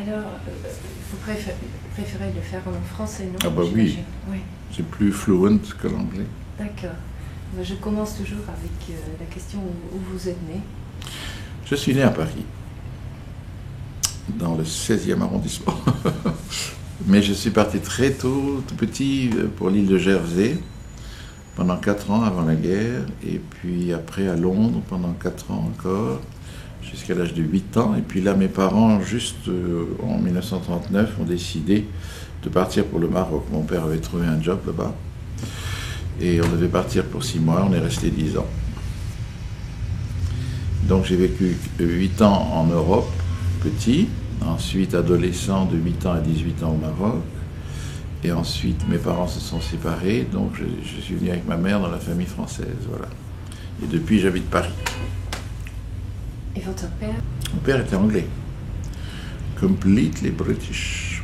Alors, vous préférez le faire en français, non? Ah bah oui, Oui. c'est plus fluent que l'anglais. D'accord. Je commence toujours avec la question où vous êtes né. Je suis né à Paris, dans le 16e arrondissement. Mais je suis parti très tôt, tout petit, pour l'île de Jersey, pendant 4 ans avant la guerre, et puis après à Londres pendant 4 ans encore, jusqu'à l'âge de 8 ans. Et puis là, mes parents, juste en 1939, ont décidé de partir pour le Maroc. Mon père avait trouvé un job là-bas, et on devait partir pour 6 mois, on est resté 10 ans. Donc j'ai vécu 8 ans en Europe, petit, ensuite adolescent de 8 ans à 18 ans au Maroc, et ensuite mes parents se sont séparés, donc je suis venu avec ma mère dans la famille française, voilà. Et depuis j'habite Paris. Et votre père? Mon père était anglais, completely British.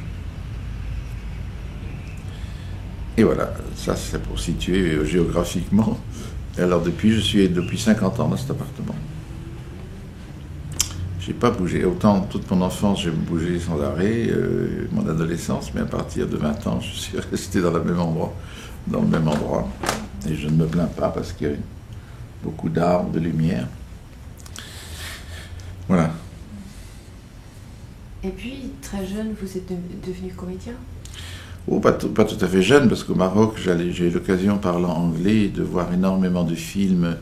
Et voilà, ça c'est pour situer géographiquement. Et alors je suis depuis 50 ans dans cet appartement. J'ai pas bougé. Autant toute mon enfance, j'ai bougé sans arrêt, mon adolescence, mais à partir de 20 ans, je suis resté dans le même endroit. Et je ne me plains pas parce qu'il y a beaucoup d'arbres, de lumière. Voilà. Et puis, très jeune, vous êtes devenu comédien? Oh, pas tout à fait jeune, parce qu'au Maroc, j'ai eu l'occasion, parlant anglais, de voir énormément de films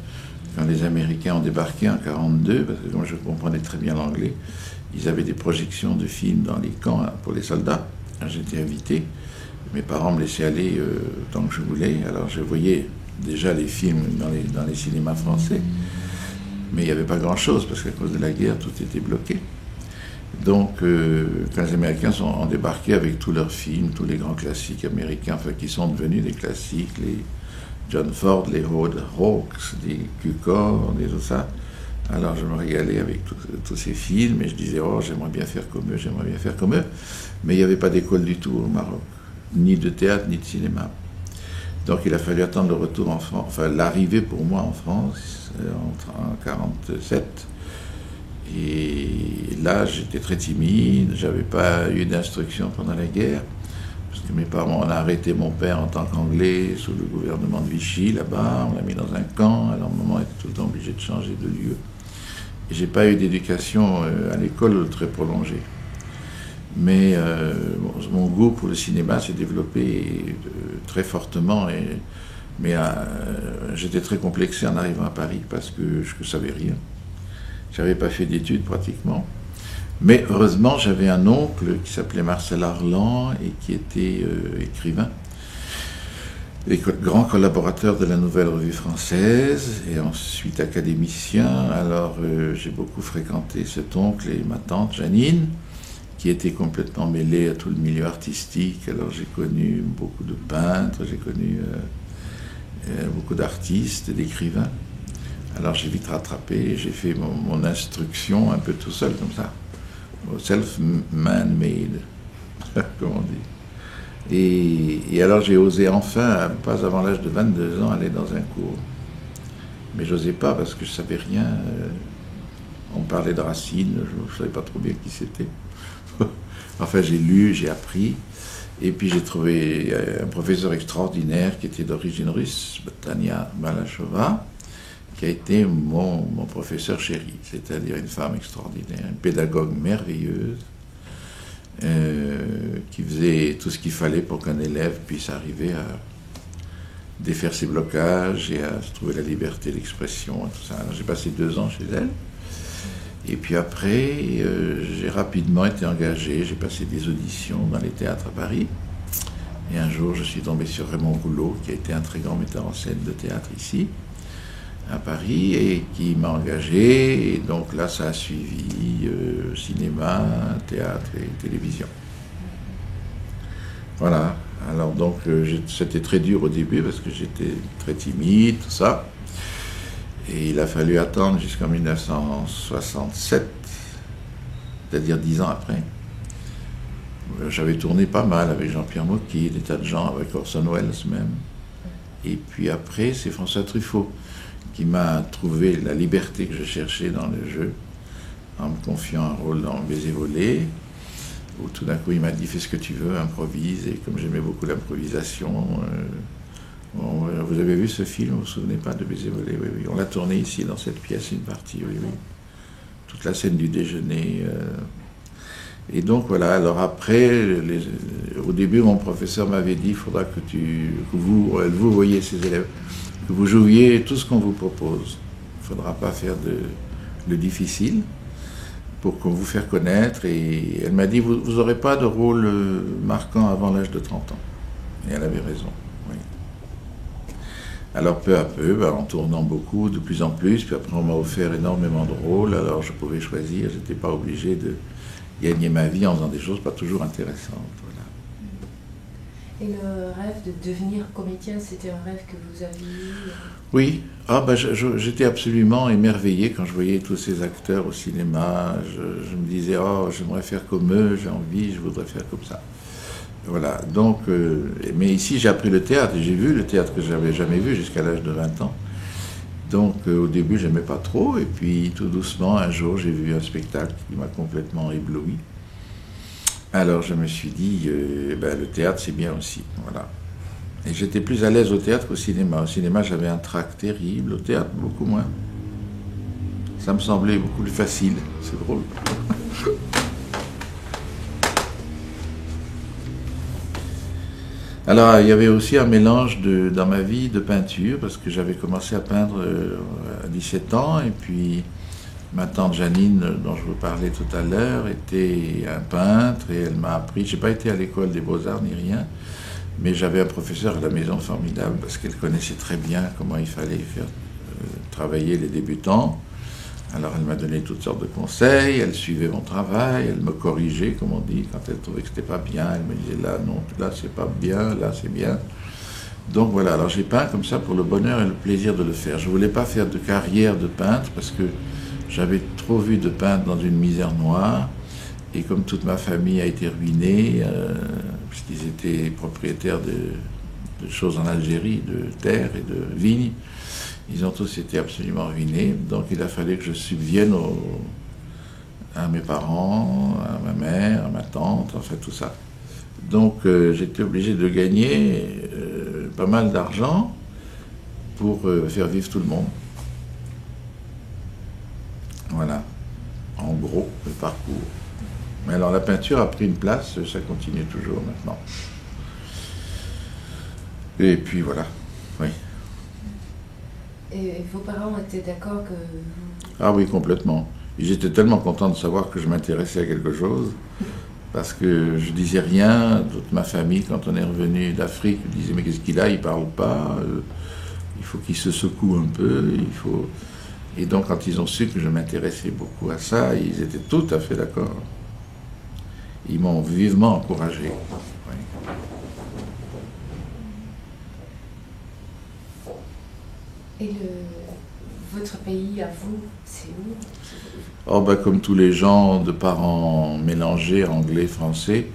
quand les Américains ont débarqué en 1942, parce que moi je comprenais très bien l'anglais. Ils avaient des projections de films dans les camps pour les soldats. J'étais invité. Mes parents me laissaient aller tant que je voulais. Alors je voyais déjà les films dans les cinémas français. Mais il n'y avait pas grand-chose, parce qu'à cause de la guerre, tout était bloqué. Donc, quand les Américains ont débarqué avec tous leurs films, tous les grands classiques américains, enfin, qui sont devenus des classiques, les John Ford, les Hawks, les Cukor, et tout ça. Alors, je me régalais avec tous ces films, et je disais, oh, j'aimerais bien faire comme eux. Mais il n'y avait pas d'école du tout au Maroc, ni de théâtre, ni de cinéma. Donc, il a fallu attendre le retour en France, enfin, l'arrivée pour moi en France, en 1947. Et là, j'étais très timide, j'avais pas eu d'instruction pendant la guerre, parce que mes parents ont arrêté mon père en tant qu'anglais sous le gouvernement de Vichy, là-bas, on l'a mis dans un camp, alors maman était tout le temps obligée de changer de lieu. Et j'ai pas eu d'éducation à l'école très prolongée. Mais mon goût pour le cinéma s'est développé très fortement, mais j'étais très complexé en arrivant à Paris, parce que je ne savais rien. Je n'avais pas fait d'études pratiquement. Mais heureusement, j'avais un oncle qui s'appelait Marcel Arlan et qui était écrivain, et grand collaborateur de la Nouvelle Revue Française, et ensuite académicien. Alors j'ai beaucoup fréquenté cet oncle et ma tante Janine, qui était complètement mêlée à tout le milieu artistique. Alors j'ai connu beaucoup de peintres, j'ai connu beaucoup d'artistes et d'écrivains. Alors j'ai vite rattrapé et j'ai fait mon instruction un peu tout seul comme ça. Self-man-made, comme on dit. Et alors j'ai osé enfin, pas avant l'âge de 22 ans, aller dans un cours. Mais je n'osais pas parce que je ne savais rien. On parlait de Racine, je ne savais pas trop bien qui c'était. Enfin j'ai lu, j'ai appris. Et puis j'ai trouvé un professeur extraordinaire qui était d'origine russe, Tania Balachova, qui a été mon professeur chéri, c'est-à-dire une femme extraordinaire, une pédagogue merveilleuse, qui faisait tout ce qu'il fallait pour qu'un élève puisse arriver à défaire ses blocages et à se trouver la liberté d'expression et tout ça. Alors, j'ai passé 2 ans chez elle, et puis après, j'ai rapidement été engagé, j'ai passé des auditions dans les théâtres à Paris, et un jour je suis tombé sur Raymond Rouleau, qui a été un très grand metteur en scène de théâtre ici, à Paris, et qui m'a engagé, et donc là ça a suivi cinéma, théâtre et télévision. Voilà, alors donc c'était très dur au début parce que j'étais très timide, tout ça, et il a fallu attendre jusqu'en 1967, c'est-à-dire 10 ans après. J'avais tourné pas mal avec Jean-Pierre Mocky, des tas de gens, avec Orson Welles même, et puis après c'est François Truffaut qui m'a trouvé la liberté que je cherchais dans le jeu, en me confiant un rôle dans Baiser volé, où tout d'un coup il m'a dit fais ce que tu veux, improvise, et comme j'aimais beaucoup l'improvisation, vous avez vu ce film, vous vous souvenez pas de Baiser volé? Oui, oui, on l'a tourné ici dans cette pièce, une partie, oui, oui. Toute la scène du déjeuner. Et donc voilà, alors après, au début mon professeur m'avait dit il faudra que vous voyez ces élèves, que vous jouiez tout ce qu'on vous propose. Il ne faudra pas faire le difficile pour qu'on vous fasse connaître. Et elle m'a dit vous n'aurez pas de rôle marquant avant l'âge de 30 ans. Et elle avait raison. Oui. Alors peu à peu, en tournant beaucoup, de plus en plus, puis après on m'a offert énormément de rôles, alors je pouvais choisir, je n'étais pas obligé de gagner ma vie en faisant des choses pas toujours intéressantes. Voilà. Et le rêve de devenir comédien, c'était un rêve que vous aviez eu? Oui, j'étais absolument émerveillé quand je voyais tous ces acteurs au cinéma. Je me disais, oh, j'aimerais faire comme eux, j'ai envie, je voudrais faire comme ça. Voilà, donc, mais ici j'ai appris le théâtre, et j'ai vu le théâtre que je n'avais jamais vu jusqu'à l'âge de 20 ans. Donc au début j'aimais pas trop, et puis tout doucement un jour j'ai vu un spectacle qui m'a complètement ébloui. Alors je me suis dit, le théâtre c'est bien aussi, voilà. Et j'étais plus à l'aise au théâtre qu'au cinéma. Au cinéma j'avais un trac terrible, au théâtre beaucoup moins. Ça me semblait beaucoup plus facile, c'est drôle. Alors, il y avait aussi un mélange dans ma vie de peinture, parce que j'avais commencé à peindre à 17 ans, et puis ma tante Janine, dont je vous parlais tout à l'heure, était un peintre, et elle m'a appris, je n'ai pas été à l'école des beaux-arts ni rien, mais j'avais un professeur à la maison formidable, parce qu'elle connaissait très bien comment il fallait faire travailler les débutants. Alors elle m'a donné toutes sortes de conseils, elle suivait mon travail, elle me corrigeait, comme on dit, quand elle trouvait que c'était pas bien, elle me disait là non, là c'est pas bien, là c'est bien. Donc voilà, alors j'ai peint comme ça pour le bonheur et le plaisir de le faire. Je voulais pas faire de carrière de peintre parce que j'avais trop vu de peintres dans une misère noire, et comme toute ma famille a été ruinée, puisqu'ils étaient propriétaires de choses en Algérie, de terres et de vignes, ils ont tous été absolument ruinés, donc il a fallu que je subvienne à mes parents, à ma mère, à ma tante, enfin tout ça. Donc j'étais obligé de gagner pas mal d'argent pour faire vivre tout le monde. Voilà, en gros, le parcours. Mais alors la peinture a pris une place, ça continue toujours maintenant. Et puis voilà, oui. Et vos parents étaient d'accord que... Ah oui, complètement. Ils étaient tellement contents de savoir que je m'intéressais à quelque chose, parce que je disais rien. Toute ma famille, quand on est revenu d'Afrique, disait mais qu'est-ce qu'il a, il parle pas, il faut qu'il se secoue un peu, il faut... Et donc quand ils ont su que je m'intéressais beaucoup à ça, ils étaient tout à fait d'accord. Ils m'ont vivement encouragé. Oui. Et votre pays, à vous, c'est où? Oh, comme tous les gens de parents mélangés, anglais, français.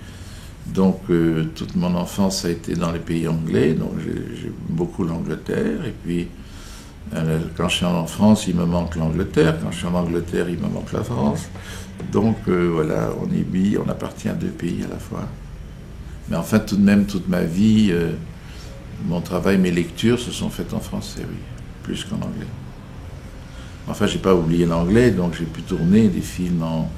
Donc toute mon enfance a été dans les pays anglais, donc j'ai beaucoup l'Angleterre. Et puis quand je suis en France, il me manque l'Angleterre. Quand je suis en Angleterre, il me manque la France. Donc voilà, on appartient à deux pays à la fois. Mais enfin, tout de même, toute ma vie, mon travail, mes lectures se sont faites en français, oui, plus qu'en anglais. Enfin, j'ai pas oublié l'anglais, donc j'ai pu tourner des films en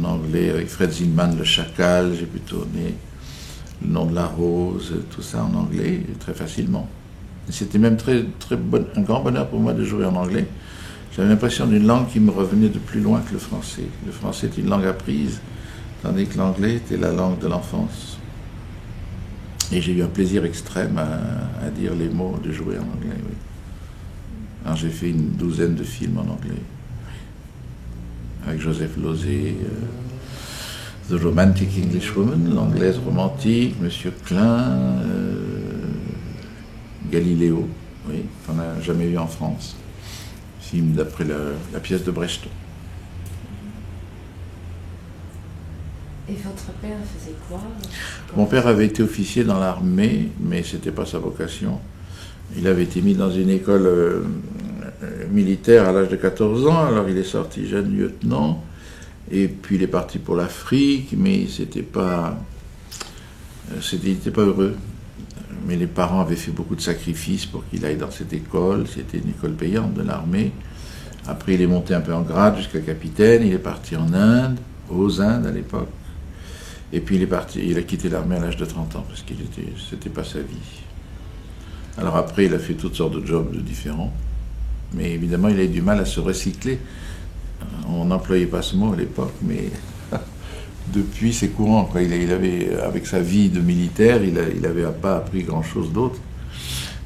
anglais avec Fred Zinman, Le Chacal, j'ai pu tourner Le Nom de la Rose, tout ça en anglais, très facilement. Et c'était même un grand bonheur pour moi de jouer en anglais. J'avais l'impression d'une langue qui me revenait de plus loin que le français. Le français est une langue apprise, tandis que l'anglais était la langue de l'enfance. Et j'ai eu un plaisir extrême à dire les mots, de jouer en anglais, oui. Alors j'ai fait une douzaine de films en anglais, avec Joseph Losey, The Romantic Englishwoman, l'anglaise romantique, Monsieur Klein, Galiléo, oui, qu'on n'a jamais vu en France, film d'après la pièce de Brecht. Et votre père faisait quoi? Mon père avait été officier dans l'armée, mais ce n'était pas sa vocation. Il avait été mis dans une école militaire à l'âge de 14 ans, alors il est sorti jeune lieutenant, Et puis il est parti pour l'Afrique, mais il n'était pas heureux. Mais les parents avaient fait beaucoup de sacrifices pour qu'il aille dans cette école. C'était une école payante de l'armée. Après, il est monté un peu en grade jusqu'à capitaine. Il est parti en Inde, aux Indes à l'époque. Et puis il a quitté l'armée à l'âge de 30 ans parce que c'était pas sa vie. Alors après, il a fait toutes sortes de jobs différents. Mais évidemment, il a eu du mal à se recycler. On n'employait pas ce mot à l'époque, mais depuis, c'est courant, quoi. Il avait, avec sa vie de militaire, il n'avait pas appris grand-chose d'autre.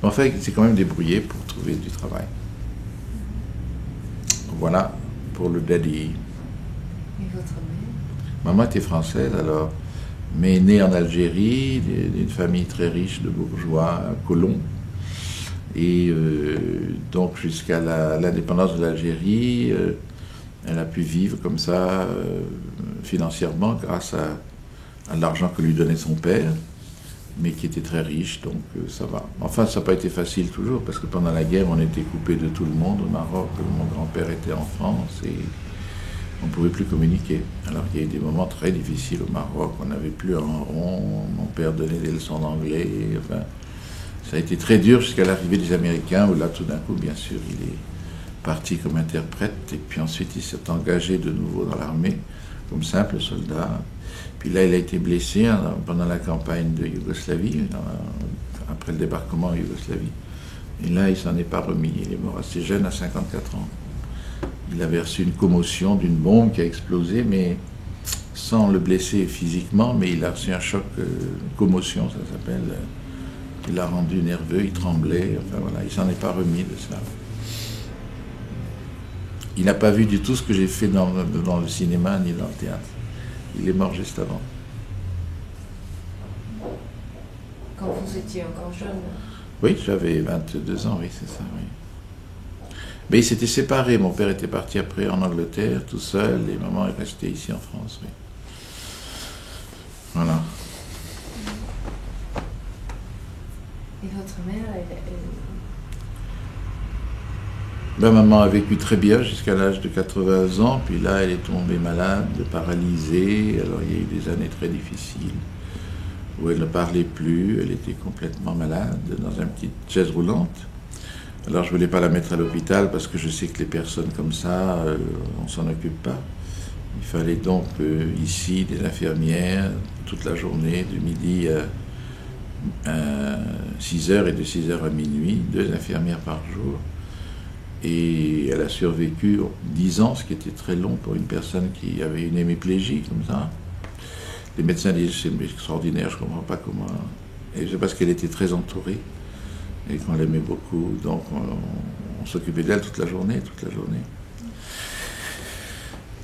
Mais enfin, il s'est quand même débrouillé pour trouver du travail. Voilà pour le daddy. Et votre mère? Maman était française, alors, mais née en Algérie, d'une famille très riche de bourgeois, colons. Et donc, jusqu'à l'indépendance de l'Algérie, elle a pu vivre comme ça, financièrement, grâce à l'argent que lui donnait son père, mais qui était très riche, donc ça va. Enfin, ça n'a pas été facile toujours, parce que pendant la guerre, on était coupé de tout le monde au Maroc. Mon grand-père était en France et on ne pouvait plus communiquer. Alors qu'il y a eu des moments très difficiles au Maroc, on n'avait plus un rond, mon père donnait des leçons d'anglais, enfin, ça a été très dur jusqu'à l'arrivée des Américains, où là, tout d'un coup, bien sûr, il est parti comme interprète, et puis ensuite il s'est engagé de nouveau dans l'armée, comme simple soldat. Puis là, il a été blessé pendant la campagne de Yougoslavie, après le débarquement en Yougoslavie. Et là, il s'en est pas remis. Il est mort assez jeune, à 54 ans. Il avait reçu une commotion d'une bombe qui a explosé, mais sans le blesser physiquement, mais il a reçu un choc, une commotion, ça s'appelle, qui l'a rendu nerveux, il tremblait, enfin voilà, il s'en est pas remis de ça. Il n'a pas vu du tout ce que j'ai fait dans le cinéma ni dans le théâtre. Il est mort juste avant. Quand vous étiez encore jeune? Oui, j'avais 22 ans, oui, c'est ça, oui. Mais ils s'étaient séparés. Mon père était parti après en Angleterre, tout seul, et maman est restée ici en France, oui. Voilà. Et votre mère, Ben, maman a vécu très bien jusqu'à l'âge de 80 ans, puis là, elle est tombée malade, paralysée. Alors, il y a eu des années très difficiles où elle ne parlait plus, elle était complètement malade, dans une petite chaise roulante. Alors, je ne voulais pas la mettre à l'hôpital parce que je sais que les personnes comme ça, on ne s'en occupe pas. Il fallait donc ici des infirmières toute la journée, de midi à 6h et de 6h à minuit, 2 infirmières par jour. Et elle a survécu 10 ans, ce qui était très long pour une personne qui avait une hémiplégie comme ça. Les médecins disent c'est extraordinaire, je ne comprends pas comment. Et c'est parce qu'elle était très entourée et qu'on l'aimait beaucoup. Donc on s'occupait d'elle toute la journée.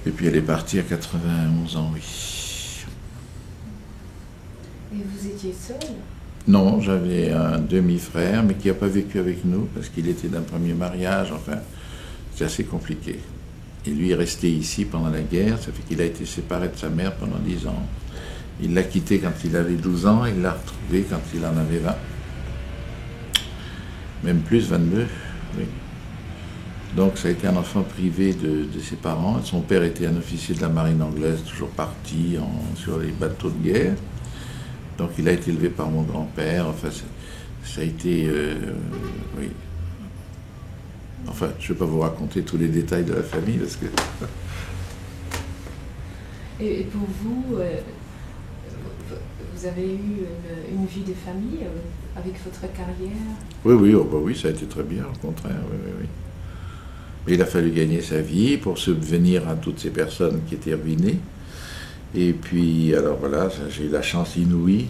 Et puis elle est partie à 91 ans, oui. et vous étiez seule? Non, j'avais un demi-frère, mais qui n'a pas vécu avec nous, parce qu'il était d'un premier mariage, enfin, c'est assez compliqué. Et lui est resté ici pendant la guerre, ça fait qu'il a été séparé de sa mère pendant 10 ans. Il l'a quitté quand il avait 12 ans, il l'a retrouvé quand il en avait 20. Même plus, 22, oui. Donc ça a été un enfant privé de ses parents. Son père était un officier de la marine anglaise, toujours parti sur les bateaux de guerre. Donc il a été élevé par mon grand-père, enfin ça a été, oui. Enfin, je ne vais pas vous raconter tous les détails de la famille, parce que... Et pour vous, vous avez eu une vie de famille avec votre carrière? Oui, oh, bah oui, ça a été très bien, au contraire, oui. Mais il a fallu gagner sa vie pour subvenir à toutes ces personnes qui étaient ruinées. Et puis, alors voilà, j'ai eu la chance inouïe.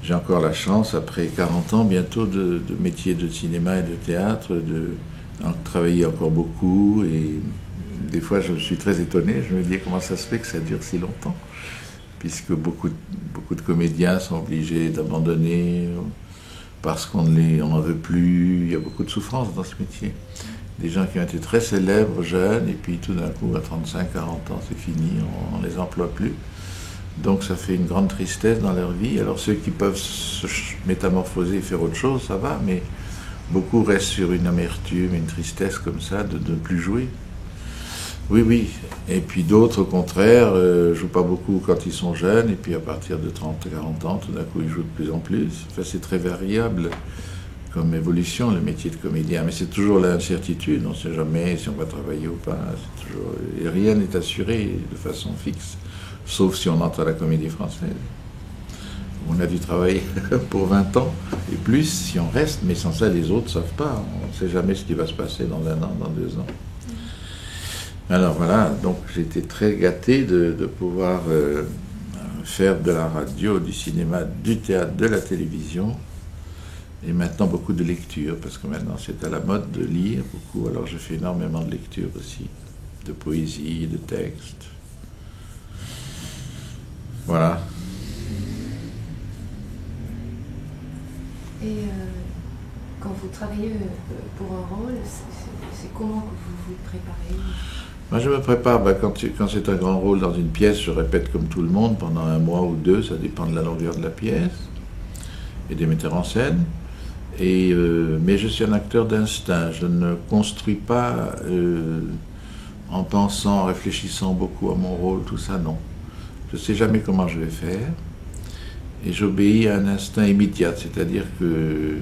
J'ai encore la chance, après 40 ans bientôt, de métier de cinéma et de théâtre, de travailler encore beaucoup. Et des fois, je suis très étonné. Je me dis comment ça se fait que ça dure si longtemps, puisque beaucoup de comédiens sont obligés d'abandonner parce qu'on n'en veut plus. Il y a beaucoup de souffrance dans ce métier. Des gens qui ont été très célèbres, jeunes, et puis tout d'un coup, à 35, 40 ans, c'est fini, on ne les emploie plus. Donc ça fait une grande tristesse dans leur vie. Alors ceux qui peuvent se métamorphoser et faire autre chose, ça va, mais beaucoup restent sur une amertume, une tristesse comme ça, de ne plus jouer. Oui, oui. Et puis d'autres, au contraire, jouent pas beaucoup quand ils sont jeunes, et puis à partir de 30, 40 ans, tout d'un coup, ils jouent de plus en plus. Enfin, c'est très variable comme évolution, le métier de comédien. Mais c'est toujours l'incertitude, on ne sait jamais si on va travailler ou pas. Toujours... Et rien n'est assuré de façon fixe, sauf si on entre à la Comédie Française. On a dû travailler pour 20 ans et plus si on reste, mais sans ça, les autres ne savent pas. On ne sait jamais ce qui va se passer dans 1 an, dans 2 ans. Alors voilà, donc j'ai été très gâté de pouvoir faire de la radio, du cinéma, du théâtre, de la télévision, et maintenant beaucoup de lecture, parce que maintenant c'est à la mode de lire beaucoup, alors je fais énormément de lecture aussi, de poésie, de textes. Voilà. Et quand vous travaillez pour un rôle, c'est comment que vous vous préparez? Moi, je me prépare, quand c'est un grand rôle dans une pièce, je répète comme tout le monde pendant 1 mois ou 2, ça dépend de la longueur de la pièce et des metteurs en scène. Mais je suis un acteur d'instinct, je ne construis pas en pensant, en réfléchissant beaucoup à mon rôle, tout ça, non. Je ne sais jamais comment je vais faire, et j'obéis à un instinct immédiat, c'est-à-dire que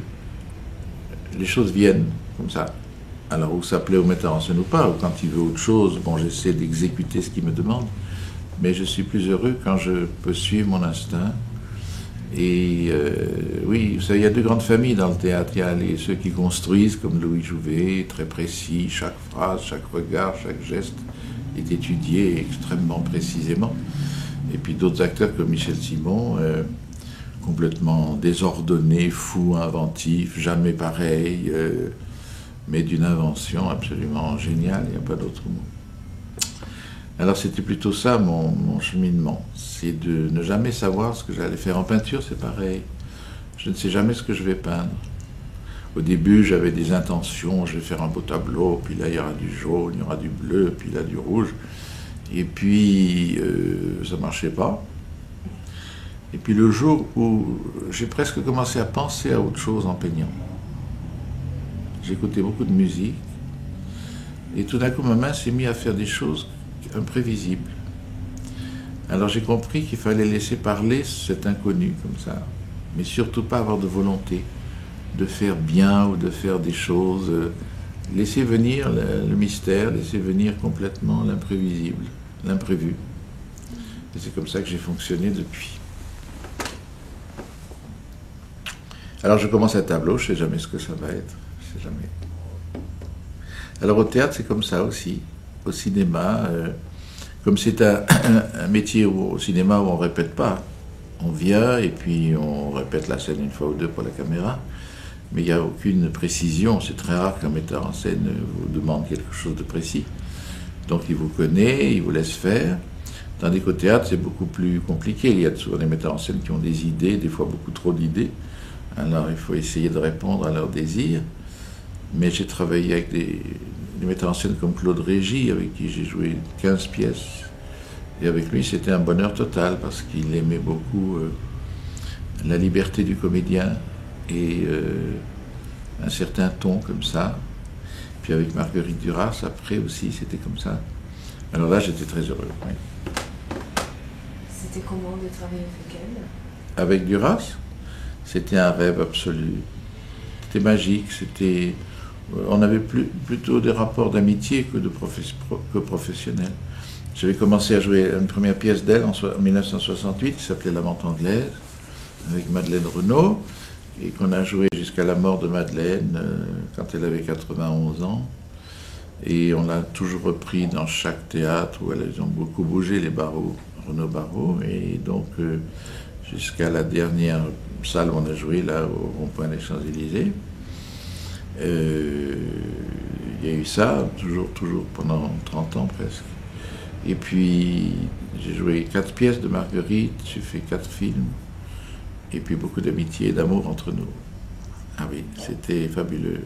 les choses viennent comme ça. Alors, où ça plaît au metteur en scène ou pas, ou quand il veut autre chose, bon, j'essaie d'exécuter ce qu'il me demande, mais je suis plus heureux quand je peux suivre mon instinct. Et oui, il y a 2 grandes familles dans le théâtre. Il y a ceux qui construisent, comme Louis Jouvet, très précis, chaque phrase, chaque regard, chaque geste est étudié extrêmement précisément. Et puis d'autres acteurs comme Michel Simon, complètement désordonnés, fous, inventifs, jamais pareils, mais d'une invention absolument géniale, il n'y a pas d'autre mot. Alors c'était plutôt ça mon cheminement, c'est de ne jamais savoir ce que j'allais faire. En peinture, c'est pareil, je ne sais jamais ce que je vais peindre. Au début, j'avais des intentions, je vais faire un beau tableau, puis là il y aura du jaune, il y aura du bleu, puis là du rouge, et puis ça ne marchait pas. Et puis le jour où j'ai presque commencé à penser à autre chose en peignant, j'écoutais beaucoup de musique, et tout d'un coup ma main s'est mise à faire des choses imprévisibles. Alors j'ai compris qu'il fallait laisser parler cet inconnu comme ça, mais surtout pas avoir de volonté de faire bien ou de faire des choses, laisser venir le mystère, laisser venir complètement l'imprévisible, l'imprévu. Et c'est comme ça que j'ai fonctionné depuis. Alors je commence un tableau, je ne sais jamais ce que ça va être, je sais jamais. Alors au théâtre c'est comme ça aussi, au cinéma, comme c'est un métier au cinéma où on ne répète pas, on vient et puis on répète la scène 1 fois ou 2 pour la caméra, mais il n'y a aucune précision, c'est très rare qu'un metteur en scène vous demande quelque chose de précis. Donc il vous connaît, il vous laisse faire, tandis qu'au théâtre c'est beaucoup plus compliqué, il y a souvent des metteurs en scène qui ont des idées, des fois beaucoup trop d'idées, alors il faut essayer de répondre à leurs désirs. Mais j'ai travaillé avec des metteurs en scène comme Claude Régis, avec qui j'ai joué 15 pièces. Et avec lui, c'était un bonheur total, parce qu'il aimait beaucoup la liberté du comédien et un certain ton comme ça. Puis avec Marguerite Duras, après aussi, c'était comme ça. Alors là, j'étais très heureux. Oui. C'était comment de travailler avec elle? Avec Duras, c'était un rêve absolu. C'était magique, c'était... On avait plutôt des rapports d'amitié que professionnels. J'avais commencé à jouer une première pièce d'elle en 1968 qui s'appelait La Menthe anglaise, avec Madeleine Renaud, et qu'on a joué jusqu'à la mort de Madeleine quand elle avait 91 ans. Et on l'a toujours repris dans chaque théâtre où ils ont beaucoup bougé, les Barreaux, Renaud Barreau, et donc jusqu'à la dernière salle où on a joué, là, au rond-point des Champs-Élysées. Il y a eu ça, toujours pendant 30 ans presque. Et puis, j'ai joué 4 pièces de Marguerite, j'ai fait 4 films, et puis beaucoup d'amitié et d'amour entre nous. Ah oui, c'était fabuleux.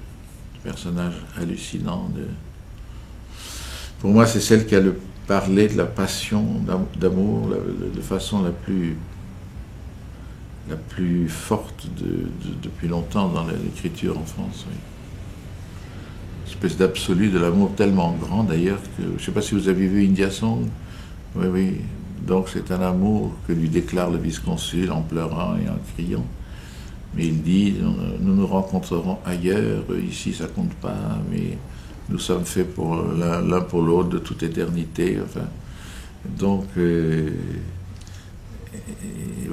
Personnage hallucinant. Pour moi, c'est celle qui a parlé de la passion, d'amour, de façon la plus forte depuis longtemps dans l'écriture en France. Oui. espèce d'absolu de l'amour tellement grand d'ailleurs que, je ne sais pas si vous avez vu India Song. Oui, oui. Donc c'est un amour que lui déclare le vice-consul en pleurant et en criant. Mais il dit, nous nous rencontrerons ailleurs, ici ça compte pas, mais nous sommes faits pour l'un pour l'autre de toute éternité. Enfin, donc, oui,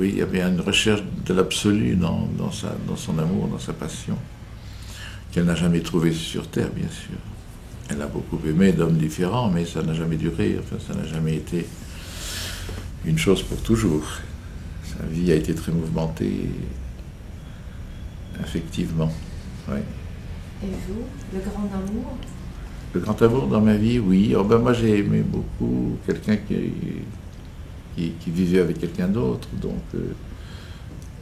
il y avait une recherche de l'absolu dans son amour, dans sa passion, qu'elle n'a jamais trouvé sur Terre, bien sûr. Elle a beaucoup aimé d'hommes différents, mais ça n'a jamais duré, enfin, ça n'a jamais été une chose pour toujours. Sa vie a été très mouvementée, effectivement. Oui. Et vous, le grand amour? Le grand amour dans ma vie, oui. Oh ben moi j'ai aimé beaucoup quelqu'un qui vivait avec quelqu'un d'autre, donc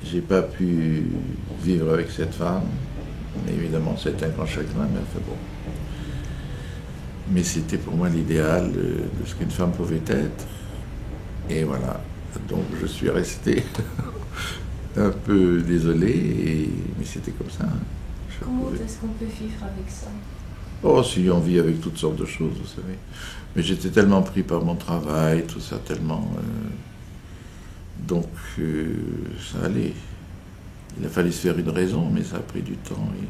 j'ai pas pu vivre avec cette femme. Mais évidemment, c'est un grand chagrin, mais enfin bon. Mais c'était pour moi l'idéal de ce qu'une femme pouvait être. Et voilà. Donc je suis resté un peu désolé, mais c'était comme ça. Comment est-ce qu'on peut vivre avec ça? Oh, si on vit avec toutes sortes de choses, vous savez. Mais j'étais tellement pris par mon travail, tout ça, tellement... donc, ça allait. Il a fallu se faire une raison, mais ça a pris du temps. Et...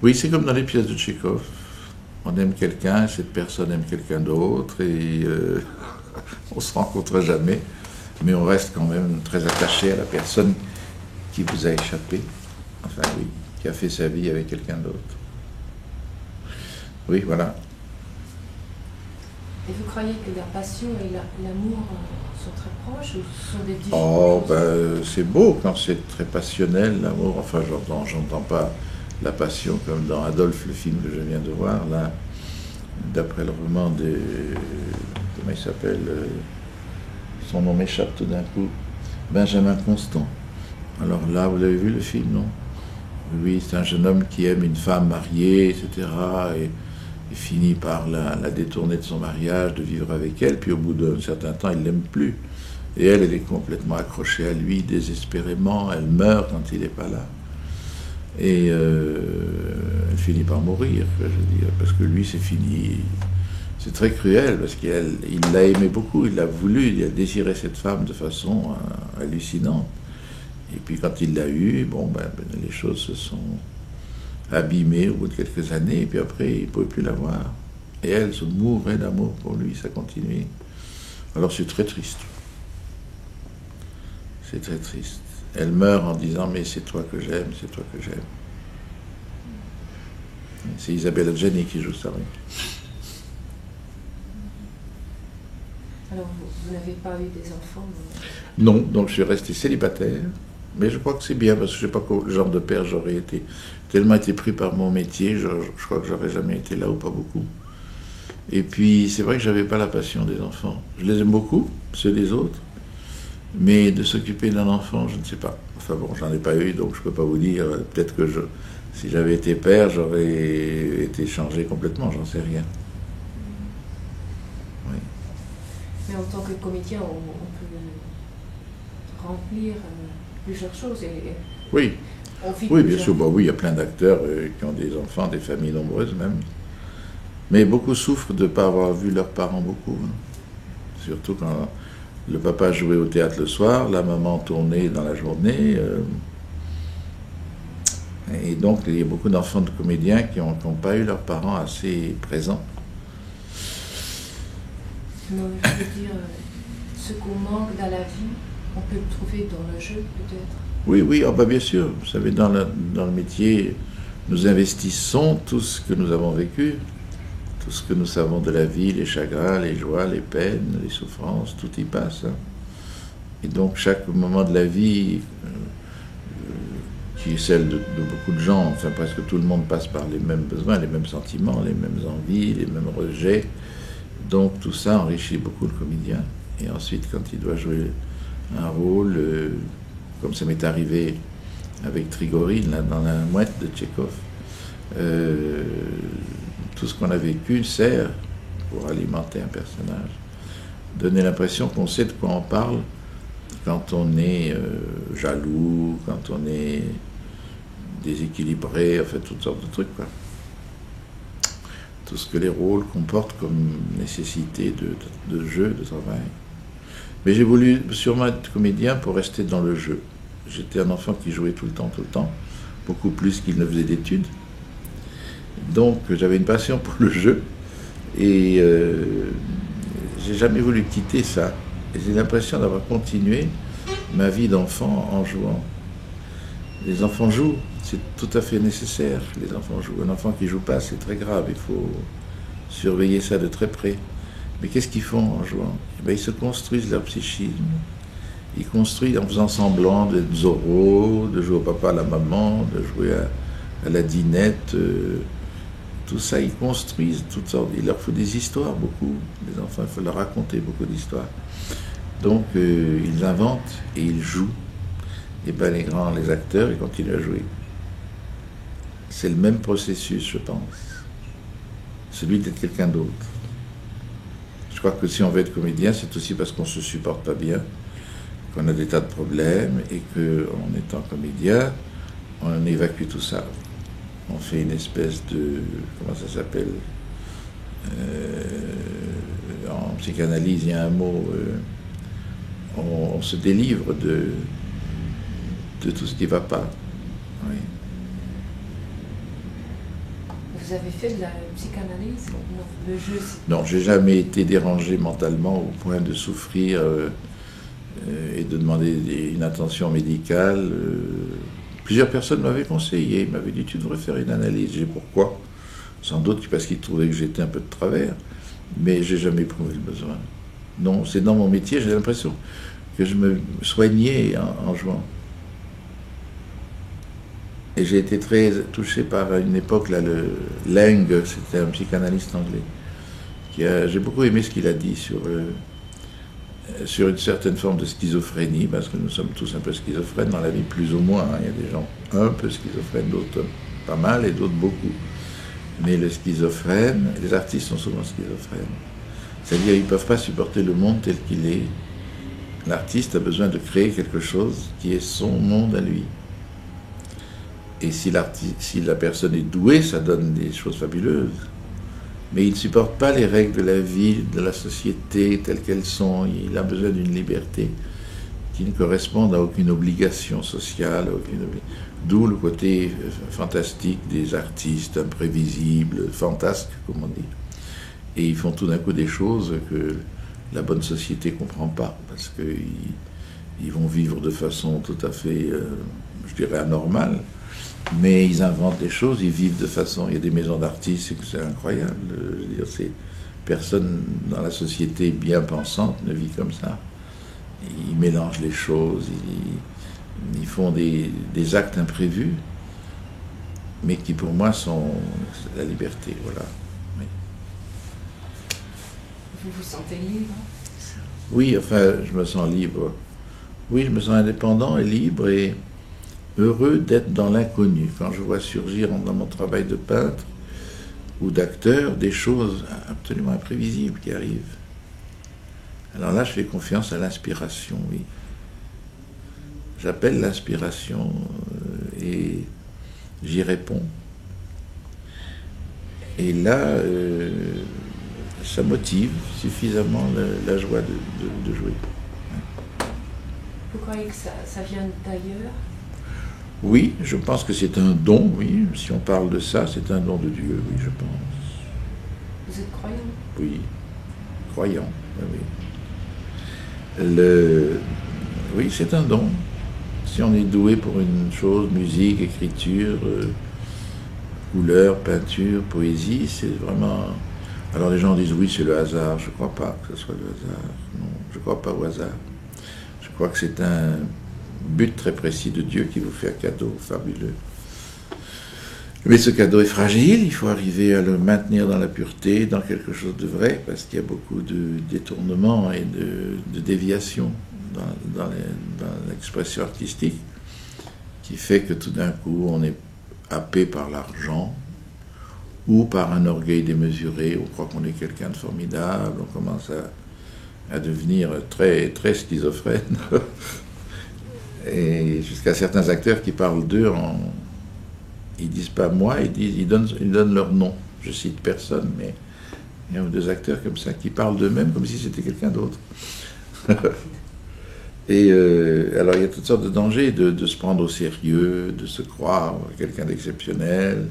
oui, c'est comme dans les pièces de Tchekhov. On aime quelqu'un, cette personne aime quelqu'un d'autre, et on ne se rencontre jamais. Mais on reste quand même très attaché à la personne qui vous a échappé. Enfin, oui, qui a fait sa vie avec quelqu'un d'autre. Oui, voilà. Et vous croyez que la passion et l'amour sont très proches ou sont des différences? Oh, ben, c'est beau quand c'est très passionnel, l'amour. Enfin, j'entends pas la passion comme dans Adolphe, le film que je viens de voir, là, d'après le roman de... comment il s'appelle son nom m'échappe tout d'un coup. Benjamin Constant. Alors là, vous avez vu le film, non? Oui, c'est un jeune homme qui aime une femme mariée, etc. Et finit par la détourner de son mariage, de vivre avec elle, puis au bout d'un certain temps, il ne l'aime plus. Et elle est complètement accrochée à lui, désespérément, elle meurt quand il n'est pas là. Et elle finit par mourir, je veux dire, parce que lui, c'est fini. C'est très cruel, parce qu'il l'a aimé beaucoup, il l'a voulu, il a désiré cette femme de façon hallucinante. Et puis quand il l'a eue, bon, les choses se sont abîmée au bout de quelques années, et puis après, il ne pouvait plus la voir. Et elle se mourait d'amour pour lui, ça continuait. Alors c'est très triste. C'est très triste. Elle meurt en disant, mais c'est toi que j'aime, c'est toi que j'aime. C'est Isabelle Adjani qui joue ça, oui. Alors vous n'avez pas eu des enfants? Non, donc je suis resté célibataire. Mais je crois que c'est bien, parce que je ne sais pas quel genre de père j'aurais été. Tellement été pris par mon métier, je crois que j'aurais jamais été là, ou pas beaucoup. Et puis, c'est vrai que je n'avais pas la passion des enfants. Je les aime beaucoup, ceux des autres, mais de s'occuper d'un enfant, je ne sais pas. Enfin bon, j'en ai pas eu, donc je ne peux pas vous dire. Peut-être que si j'avais été père, j'aurais été changé complètement, j'en sais rien. Oui. Mais en tant que comédien, on peut remplir plusieurs choses. Oui. Oui, bien sûr. Bon, oui, il y a plein d'acteurs qui ont des enfants, des familles nombreuses même. Mais beaucoup souffrent de ne pas avoir vu leurs parents beaucoup. Hein. Surtout quand le papa jouait au théâtre le soir, la maman tournait dans la journée. Et donc, il y a beaucoup d'enfants de comédiens qui n'ont pas eu leurs parents assez présents. Non, je veux dire, ce qu'on manque dans la vie, on peut le trouver dans le jeu, peut-être. Oui, oui, oh bien sûr. Vous savez, dans le métier, nous investissons tout ce que nous avons vécu, tout ce que nous savons de la vie, les chagrins, les joies, les peines, les souffrances, tout y passe. Hein. Et donc, chaque moment de la vie, qui est celle de beaucoup de gens, enfin presque tout le monde passe par les mêmes besoins, les mêmes sentiments, les mêmes envies, les mêmes rejets. Donc, tout ça enrichit beaucoup le comédien. Et ensuite, quand il doit jouer un rôle... comme ça m'est arrivé avec Trigorine, là, dans La Mouette de Tchekhov. Tout ce qu'on a vécu sert pour alimenter un personnage. Donner l'impression qu'on sait de quoi on parle quand on est jaloux, quand on est déséquilibré, en fait, toutes sortes de trucs, quoi. Tout ce que les rôles comportent comme nécessité de jeu, de travail. Mais j'ai voulu sûrement être comédien pour rester dans le jeu. J'étais un enfant qui jouait tout le temps, beaucoup plus qu'il ne faisait d'études. Donc j'avais une passion pour le jeu et j'ai jamais voulu quitter ça. Et j'ai l'impression d'avoir continué ma vie d'enfant en jouant. Les enfants jouent, c'est tout à fait nécessaire que les enfants jouent. Un enfant qui ne joue pas, c'est très grave, il faut surveiller ça de très près. Mais qu'est-ce qu'ils font en jouant? Eh bien, ils se construisent leur psychisme. Ils construisent en faisant semblant d'être Zorro, de jouer au papa, à la maman, de jouer à la dinette. Tout ça, ils construisent toutes sortes. Il leur faut des histoires, beaucoup. Les enfants, il faut leur raconter beaucoup d'histoires. Donc, ils inventent et ils jouent. Et bien, les acteurs, ils continuent à jouer. C'est le même processus, je pense. Celui d'être quelqu'un d'autre. Je crois que si on veut être comédien, c'est aussi parce qu'on ne se supporte pas bien, qu'on a des tas de problèmes, et qu'en étant comédien, on évacue tout ça. On fait une espèce de... Comment ça s'appelle? En psychanalyse, il y a un mot... on se délivre de tout ce qui ne va pas. Oui. Vous avez fait de la psychanalyse? Non, le jeu, non, j'ai jamais été dérangé mentalement au point de souffrir et de demander une attention médicale. Plusieurs personnes m'avaient conseillé, m'avaient dit tu devrais faire une analyse. J'ai dit pourquoi? Sans doute parce qu'ils trouvaient que j'étais un peu de travers, mais j'ai jamais éprouvé le besoin. Non, c'est dans mon métier, j'ai l'impression que je me soignais en jouant. Et j'ai été très touché par une époque, là, le Lang, c'était un psychanalyste anglais. J'ai beaucoup aimé ce qu'il a dit sur une certaine forme de schizophrénie, parce que nous sommes tous un peu schizophrènes dans la vie, plus ou moins. Hein. Il y a des gens un peu schizophrènes, d'autres pas mal, et d'autres beaucoup. Mais le schizophrène, les artistes sont souvent schizophrènes. C'est-à-dire qu'ils ne peuvent pas supporter le monde tel qu'il est. L'artiste a besoin de créer quelque chose qui est son monde à lui. Et si la personne est douée, ça donne des choses fabuleuses. Mais il ne supporte pas les règles de la vie, de la société telles qu'elles sont. Il a besoin d'une liberté qui ne corresponde à aucune obligation sociale. D'où le côté fantastique des artistes, imprévisibles, fantasques, comme on dit. Et ils font tout d'un coup des choses que la bonne société ne comprend pas, parce qu'ils vont vivre de façon tout à fait, je dirais, anormale. Mais ils inventent des choses, ils vivent de façon... Il y a des maisons d'artistes, c'est incroyable. Je veux dire, personne dans la société bien pensante ne vit comme ça. Ils mélangent les choses, ils font des actes imprévus, mais qui pour moi sont la liberté, voilà. Oui. Vous vous sentez libre? Oui, enfin, je me sens libre. Oui, je me sens indépendant et libre et heureux d'être dans l'inconnu. Quand je vois surgir dans mon travail de peintre ou d'acteur des choses absolument imprévisibles qui arrivent. Alors là, je fais confiance à l'inspiration, oui. J'appelle l'inspiration et j'y réponds. Et là, ça motive suffisamment la joie de jouer. Vous croyez que ça vient d'ailleurs? Oui, je pense que c'est un don, oui. Si on parle de ça, c'est un don de Dieu, oui, je pense. Vous êtes croyant? Oui, croyant, oui. Oui, c'est un don. Si on est doué pour une chose, musique, écriture, couleur, peinture, poésie, c'est vraiment... Alors les gens disent oui, c'est le hasard. Je ne crois pas que ce soit le hasard. Non, je ne crois pas au hasard. Je crois que c'est un but très précis de Dieu qui vous fait un cadeau fabuleux. Mais ce cadeau est fragile, il faut arriver à le maintenir dans la pureté, dans quelque chose de vrai, parce qu'il y a beaucoup de détournements et de déviations dans l'expression artistique, qui fait que tout d'un coup on est happé par l'argent, ou par un orgueil démesuré, on croit qu'on est quelqu'un de formidable, on commence à devenir très, très schizophrène, et jusqu'à certains acteurs qui parlent d'eux Ils disent pas moi, ils donnent leur nom. Je cite personne, mais il y a un ou deux acteurs comme ça qui parlent d'eux-mêmes comme si c'était quelqu'un d'autre. Et alors il y a toutes sortes de dangers de se prendre au sérieux, de se croire quelqu'un d'exceptionnel,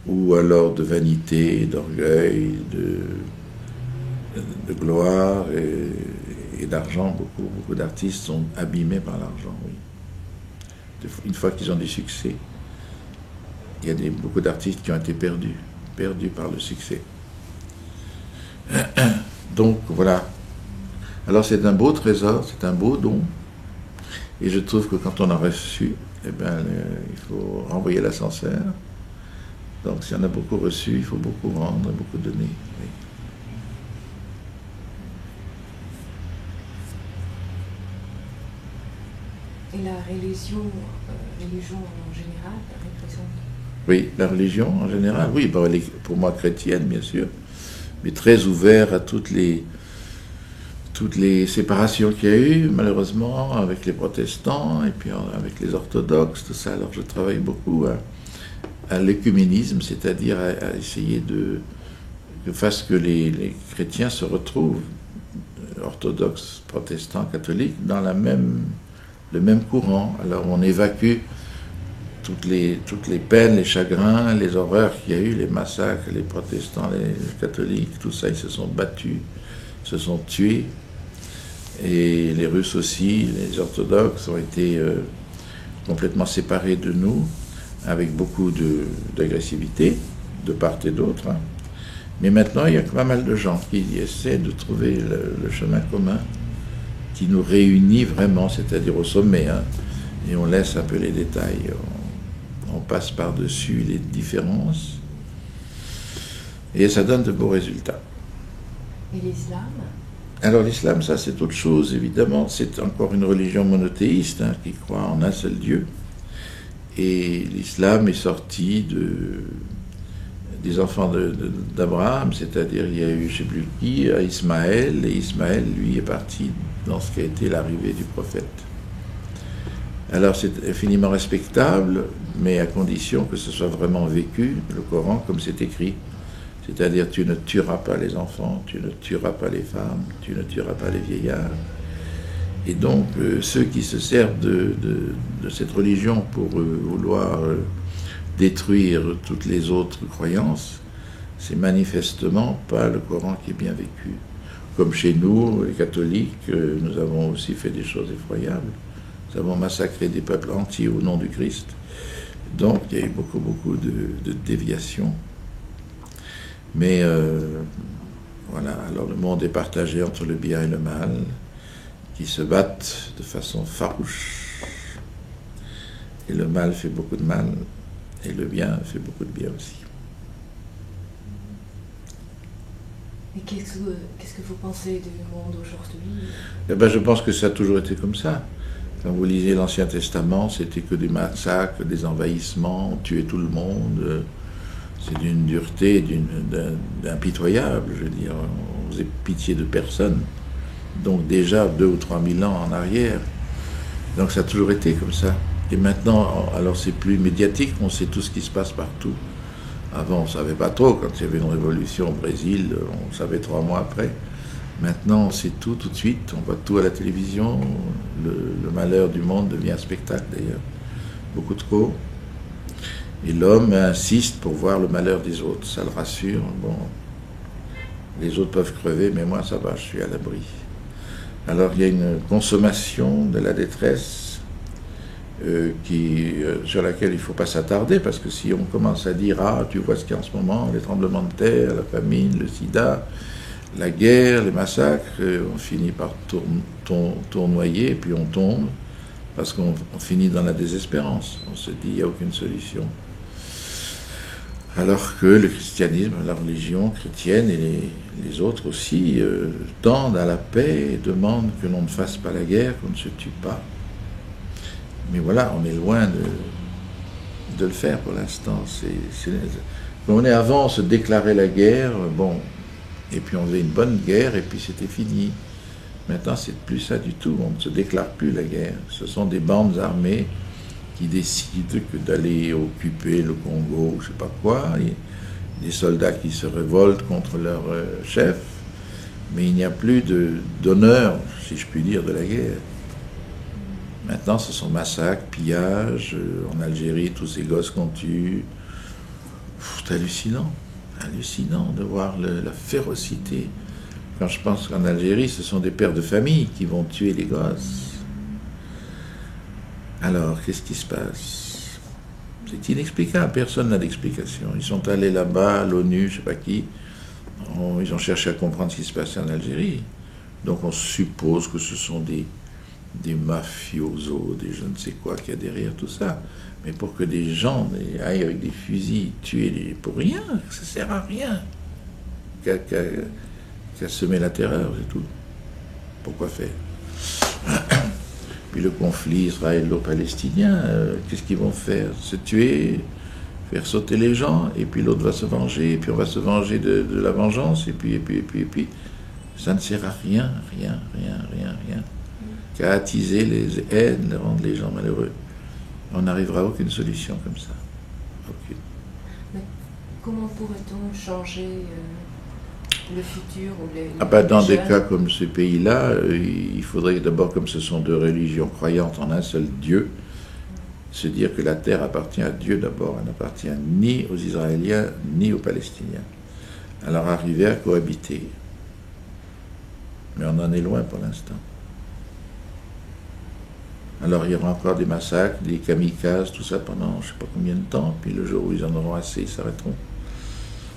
ou alors de vanité, d'orgueil, de gloire et d'argent. Beaucoup d'artistes sont abîmés par l'argent, oui. Une fois qu'ils ont du succès, il y a beaucoup d'artistes qui ont été perdus par le succès. Donc voilà. Alors c'est un beau trésor, c'est un beau don. Et je trouve que quand on a reçu, eh ben, il faut renvoyer l'ascenseur. Donc si on a beaucoup reçu, il faut beaucoup rendre, beaucoup donner. Oui. Et la religion en général, représente? Oui, la religion en général, oui, bon, elle est pour moi chrétienne, bien sûr, mais très ouverte à toutes les séparations qu'il y a eu, malheureusement, avec les protestants et puis avec les orthodoxes, tout ça. Alors je travaille beaucoup à l'écuménisme, c'est-à-dire à essayer de fasse que les chrétiens se retrouvent, orthodoxes, protestants, catholiques, dans le même courant. Alors on évacue toutes les peines, les chagrins, les horreurs qu'il y a eu, les massacres, les protestants, les catholiques, tout ça, ils se sont battus, se sont tués. Et les Russes aussi, les orthodoxes ont été complètement séparés de nous, avec beaucoup d'agressivité, de part et d'autre. Hein. Mais maintenant, il y a pas mal de gens qui essaient de trouver le chemin commun qui nous réunit vraiment, c'est-à-dire au sommet. Hein, et on laisse un peu les détails, on passe par-dessus les différences, et ça donne de beaux résultats. Et l'islam ? Alors l'islam, ça c'est autre chose, évidemment, c'est encore une religion monothéiste, hein, qui croit en un seul Dieu. Et l'islam est sorti des enfants d'Abraham, c'est-à-dire il y a eu, je ne sais plus qui, Ismaël, et Ismaël, lui, est parti dans ce qui a été l'arrivée du prophète. Alors c'est infiniment respectable, mais à condition que ce soit vraiment vécu, le Coran, comme c'est écrit. C'est-à-dire, tu ne tueras pas les enfants, tu ne tueras pas les femmes, tu ne tueras pas les vieillards. Et donc, ceux qui se servent de cette religion pour vouloir détruire toutes les autres croyances, c'est manifestement pas le Coran qui est bien vécu. Comme chez nous, les catholiques, nous avons aussi fait des choses effroyables. Nous avons massacré des peuples entiers au nom du Christ. Donc, il y a eu beaucoup de déviations. Mais voilà, alors le monde est partagé entre le bien et le mal, qui se battent de façon farouche. Et le mal fait beaucoup de mal, et le bien fait beaucoup de bien aussi. Et qu'est-ce que vous pensez du monde aujourd'hui ? Eh ben, je pense que ça a toujours été comme ça. Quand vous lisez l'Ancien Testament, c'était que des massacres, des envahissements, on tuait tout le monde. C'est d'une dureté, d'impitoyable, je veux dire. On faisait pitié de personne. Donc déjà 2 ou 3 000 ans en arrière. Donc ça a toujours été comme ça. Et maintenant, alors c'est plus médiatique, on sait tout ce qui se passe partout. Avant, on ne savait pas trop. Quand il y avait une révolution au Brésil, on savait 3 mois après. Maintenant, on sait tout de suite. On voit tout à la télévision. Le malheur du monde devient un spectacle, d'ailleurs. Beaucoup trop. Et l'homme insiste pour voir le malheur des autres. Ça le rassure. Bon, les autres peuvent crever, mais moi, ça va, je suis à l'abri. Alors, il y a une consommation de la détresse sur laquelle il ne faut pas s'attarder, parce que si on commence à dire « Ah, tu vois ce qu'il y a en ce moment, les tremblements de terre, la famine, le sida, la guerre, les massacres, on finit par tournoyer, et puis on tombe, parce qu'on finit dans la désespérance. On se dit, il n'y a aucune solution. » Alors que le christianisme, la religion chrétienne et les autres aussi tendent à la paix et demandent que l'on ne fasse pas la guerre, qu'on ne se tue pas. Mais voilà, on est loin de le faire pour l'instant. Quand on est avant, on se déclarait la guerre, bon, et puis on faisait une bonne guerre, et puis c'était fini. Maintenant, c'est plus ça du tout, on ne se déclare plus la guerre. Ce sont des bandes armées qui décide que d'aller occuper le Congo, je ne sais pas quoi, des soldats qui se révoltent contre leur chef, mais il n'y a plus d'honneur, si je puis dire, de la guerre. Maintenant, ce sont massacres, pillages, en Algérie, tous ces gosses qu'on tue. C'est hallucinant, hallucinant de voir la férocité. Quand je pense qu'en Algérie, ce sont des pères de famille qui vont tuer les gosses. Alors, qu'est-ce qui se passe? C'est inexplicable, personne n'a d'explication. Ils sont allés là-bas, l'ONU, je ne sais pas qui, ils ont cherché à comprendre ce qui se passait en Algérie. Donc on suppose que ce sont des mafiosos, des je ne sais quoi qu'il y a derrière tout ça. Mais pour que des gens aillent avec des fusils tuer pour rien, ça ne sert à rien. Qu'à semer la terreur, c'est tout. Pourquoi faire? Puis le conflit israélo-palestinien, qu'est-ce qu'ils vont faire? Se tuer, faire sauter les gens, et puis l'autre va se venger, et puis on va se venger de la vengeance, et puis. Ça ne sert à rien, rien. Qu'à attiser les haines, rendre les gens malheureux. On n'arrivera à aucune solution comme ça. Aucune. Mais comment pourrait-on changer le futur ou les dans des jeunes? cas comme ce pays-là, il faudrait d'abord, comme ce sont deux religions croyantes en un seul Dieu, se dire que la terre appartient à Dieu d'abord, elle n'appartient ni aux Israéliens ni aux Palestiniens. Alors arriver à cohabiter. Mais on en est loin pour l'instant. Alors il y aura encore des massacres, des kamikazes, tout ça pendant je ne sais pas combien de temps, puis le jour où ils en auront assez, ils s'arrêteront.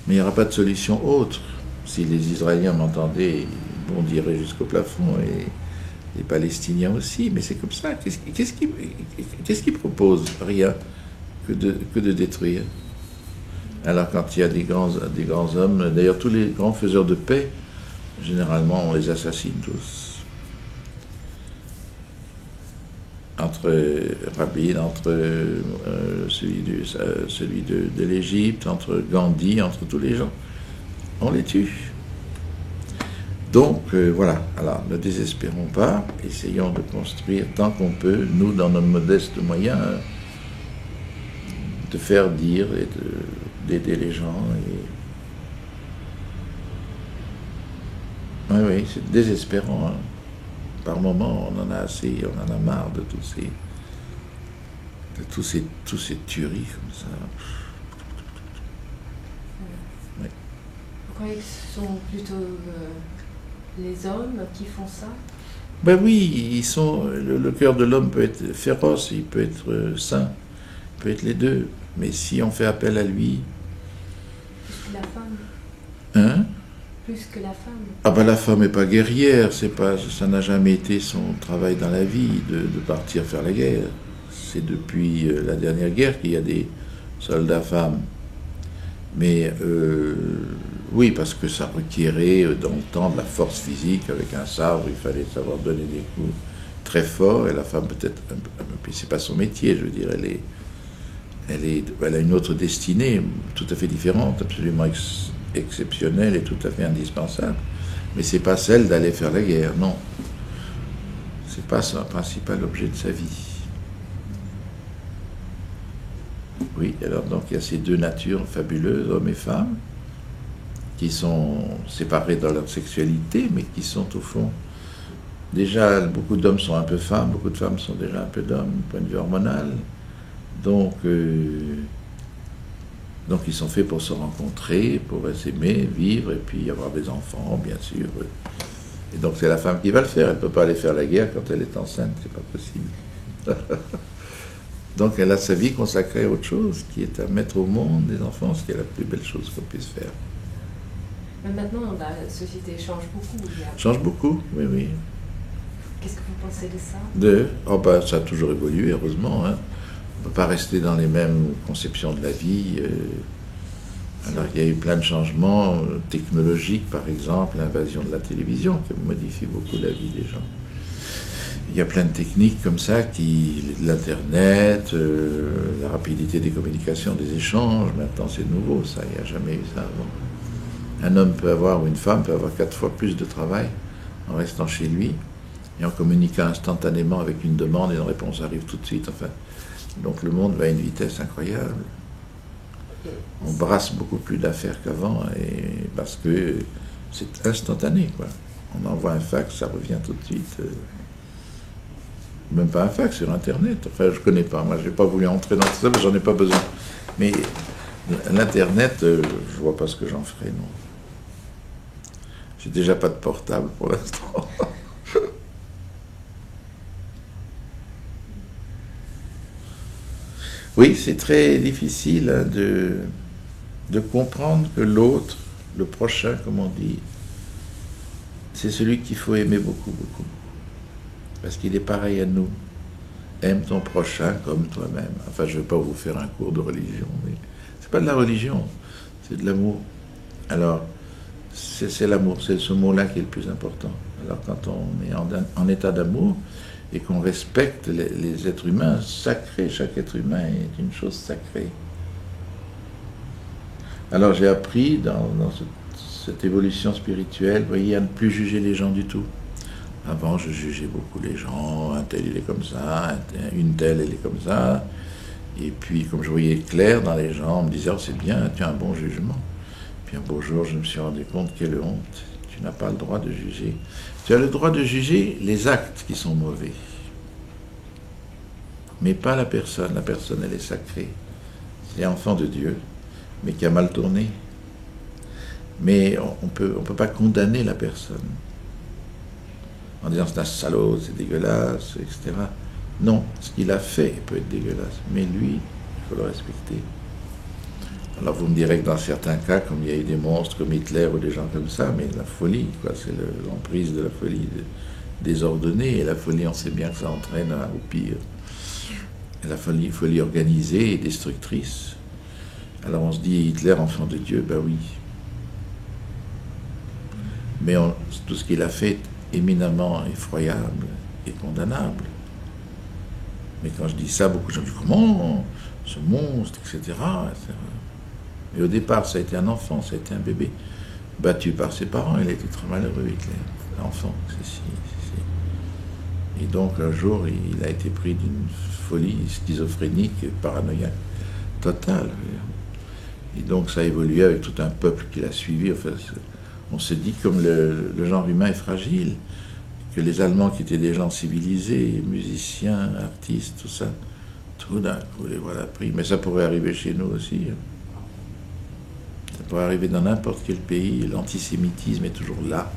Mais il n'y aura pas de solution autre. Si les Israéliens m'entendaient, ils bondiraient jusqu'au plafond, et les Palestiniens aussi, mais c'est comme ça. Qu'est-ce qu'ils proposent? Rien que de détruire. Alors quand il y a des grands hommes, d'ailleurs tous les grands faiseurs de paix, généralement on les assassine tous. Entre Rabin, entre celui de l'Égypte, entre Gandhi, entre tous les gens. On les tue. Donc voilà, alors ne désespérons pas, essayons de construire tant qu'on peut, nous dans nos modestes moyens, de faire dire et d'aider les gens. Oui, c'est désespérant. Hein. Par moments, on en a assez, on en a marre de tous ces tueries comme ça. Oui. Vous croyez que ce sont plutôt les hommes qui font ça? Ben oui, le cœur de l'homme peut être féroce, il peut être sain, il peut être les deux. Mais si on fait appel à lui... Plus que la femme. Hein? Plus que la femme. Ah ben la femme n'est pas guerrière, ça n'a jamais été son travail dans la vie de partir faire la guerre. C'est depuis la dernière guerre qu'il y a des soldats femmes. Mais oui, parce que ça requérait dans le temps de la force physique, avec un sabre, il fallait savoir donner des coups très forts, et la femme peut-être un peu, puis c'est pas son métier, je veux dire, elle a une autre destinée, tout à fait différente, absolument exceptionnelle et tout à fait indispensable, mais c'est pas celle d'aller faire la guerre, non. C'est pas son principal objet de sa vie. Oui, alors donc il y a ces deux natures fabuleuses, hommes et femmes, qui sont séparés dans leur sexualité, mais qui sont au fond... Déjà, beaucoup d'hommes sont un peu femmes, beaucoup de femmes sont déjà un peu d'hommes, du point de vue hormonal. Donc ils sont faits pour se rencontrer, pour s'aimer, vivre, et puis avoir des enfants, bien sûr. Et donc c'est la femme qui va le faire, elle ne peut pas aller faire la guerre quand elle est enceinte, c'est pas possible. Donc elle a sa vie consacrée à autre chose, qui est à mettre au monde des enfants, ce qui est la plus belle chose qu'on puisse faire. Mais maintenant, la société change beaucoup. Change beaucoup, oui, oui. Qu'est-ce que vous pensez de ça? Ça a toujours évolué, heureusement. Hein. On ne peut pas rester dans les mêmes conceptions de la vie. Alors il y a eu plein de changements technologiques, par exemple, l'invasion de la télévision, qui modifie beaucoup la vie des gens. Il y a plein de techniques comme ça, l'Internet, la rapidité des communications, des échanges. Maintenant, c'est nouveau, ça. Il n'y a jamais eu ça avant. Un homme peut avoir, ou une femme peut avoir 4 fois plus de travail en restant chez lui et en communiquant instantanément avec une demande et une réponse arrive tout de suite. Enfin, Donc le monde va à une vitesse incroyable. On brasse beaucoup plus d'affaires qu'avant, et parce que c'est instantané, quoi. On envoie un fax, ça revient tout de suite. Même pas un fax, sur Internet. Enfin, je connais pas. Moi, j'ai pas voulu entrer dans tout ça, parce que j'en ai pas besoin. Mais l'Internet, je vois pas ce que j'en ferai, non. J'ai déjà pas de portable pour l'instant. Oui, c'est très difficile hein, de comprendre que l'autre, le prochain, comme on dit, c'est celui qu'il faut aimer beaucoup, beaucoup. Parce qu'il est pareil à nous. Aime ton prochain comme toi-même. Enfin, je ne vais pas vous faire un cours de religion, mais c'est pas de la religion, c'est de l'amour. Alors, c'est l'amour, c'est ce mot-là qui est le plus important. Alors, quand on est en état d'amour et qu'on respecte les êtres humains sacrés, chaque être humain est une chose sacrée. Alors, j'ai appris dans cette évolution spirituelle, vous voyez, à ne plus juger les gens du tout. Avant, je jugeais beaucoup les gens, un tel il est comme ça, une telle elle est comme ça. Et puis, comme je voyais clair dans les gens, on me disait, oh, c'est bien, tu as un bon jugement. Puis un beau jour, je me suis rendu compte, quelle honte, tu n'as pas le droit de juger. Tu as le droit de juger les actes qui sont mauvais, mais pas la personne. La personne, elle est sacrée. C'est enfant de Dieu, mais qui a mal tourné. Mais on peut pas condamner la personne en disant c'est un salaud, c'est dégueulasse, etc. Non, ce qu'il a fait peut être dégueulasse, mais lui, il faut le respecter. Alors vous me direz que dans certains cas, comme il y a eu des monstres comme Hitler ou des gens comme ça, mais la folie, quoi, c'est l'emprise de la folie désordonnée, et la folie, on sait bien que ça entraîne au pire. Et la folie organisée et destructrice. Alors on se dit, Hitler, enfant de Dieu, ben oui. Mais tout ce qu'il a fait est éminemment effroyable et condamnable. Mais quand je dis ça, beaucoup de gens disent, comment ce monstre, etc. Mais au départ, ça a été un enfant, ça a été un bébé, battu par ses parents, il a été très malheureux, Hitler. L'enfant, c'est. Et donc, un jour, il a été pris d'une folie schizophrénique, paranoïaque, totale. Et donc, ça a évolué avec tout un peuple qui l'a suivi. Enfin, on se dit, comme le genre humain est fragile, que les Allemands, qui étaient des gens civilisés, musiciens, artistes, tout ça, tout d'un coup, les voilà pris. Mais ça pourrait arriver chez nous aussi. Ça pourrait arriver dans n'importe quel pays. L'antisémitisme est toujours là.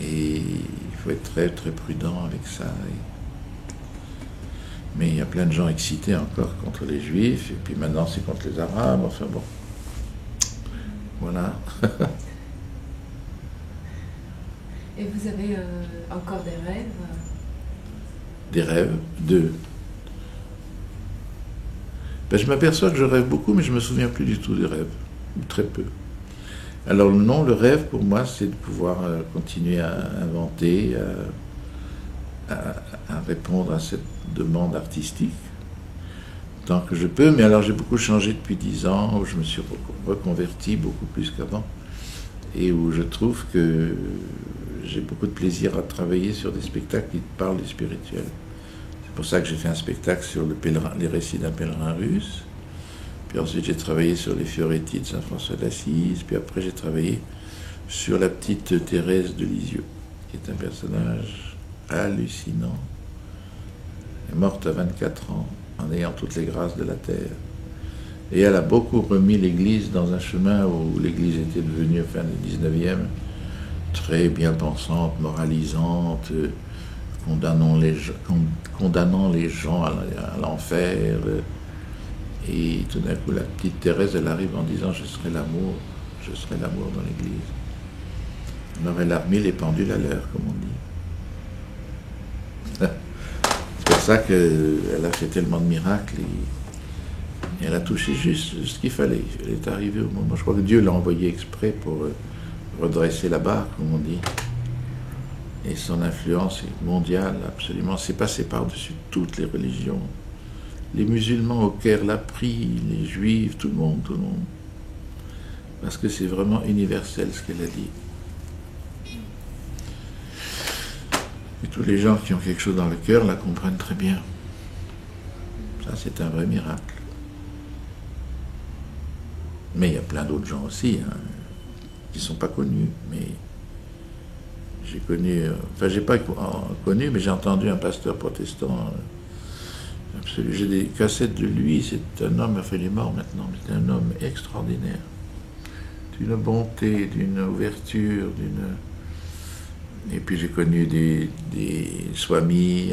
Et il faut être très, très prudent avec ça. Mais il y a plein de gens excités encore contre les Juifs, et puis maintenant c'est contre les Arabes, enfin bon. Voilà. Et vous avez encore des rêves? Des rêves? Deux. Ben, je m'aperçois que je rêve beaucoup, mais je ne me souviens plus du tout des rêves. Ou très peu. Alors non, le rêve pour moi, c'est de pouvoir continuer à inventer, à répondre à cette demande artistique, tant que je peux. Mais alors j'ai beaucoup changé depuis 10 ans, où je me suis reconverti beaucoup plus qu'avant, et où je trouve que j'ai beaucoup de plaisir à travailler sur des spectacles qui parlent du spirituel. C'est pour ça que j'ai fait un spectacle sur les récits d'un pèlerin russe. Puis ensuite, j'ai travaillé sur les Fioretti de Saint François d'Assise. Puis après, j'ai travaillé sur la petite Thérèse de Lisieux, qui est un personnage hallucinant. Elle est morte à 24 ans, en ayant toutes les grâces de la terre. Et elle a beaucoup remis l'Église dans un chemin où l'Église était devenue, fin du 19e, très bien pensante, moralisante, condamnant les gens à l'enfer. Et tout d'un coup, la petite Thérèse, elle arrive en disant « Je serai l'amour dans l'Église ». Alors elle a remis les pendules à l'heure, comme on dit. C'est pour ça qu'elle a fait tellement de miracles et elle a touché juste ce qu'il fallait. Elle est arrivée au moment. Je crois que Dieu l'a envoyée exprès pour redresser la barre, comme on dit. Et son influence est mondiale, absolument. C'est passé par-dessus toutes les religions. Les musulmans au Caire l'a pris, les juifs, tout le monde. Parce que c'est vraiment universel ce qu'elle a dit. Et tous les gens qui ont quelque chose dans le cœur la comprennent très bien. Ça, c'est un vrai miracle. Mais il y a plein d'autres gens aussi, hein, qui ne sont pas connus. Mais j'ai connu, enfin, j'ai pas connu, mais j'ai entendu un pasteur protestant absolu. J'ai des cassettes de lui. C'est un homme, enfin, il est mort maintenant, mais c'est un homme extraordinaire. D'une bonté, d'une ouverture, Et puis j'ai connu des swamis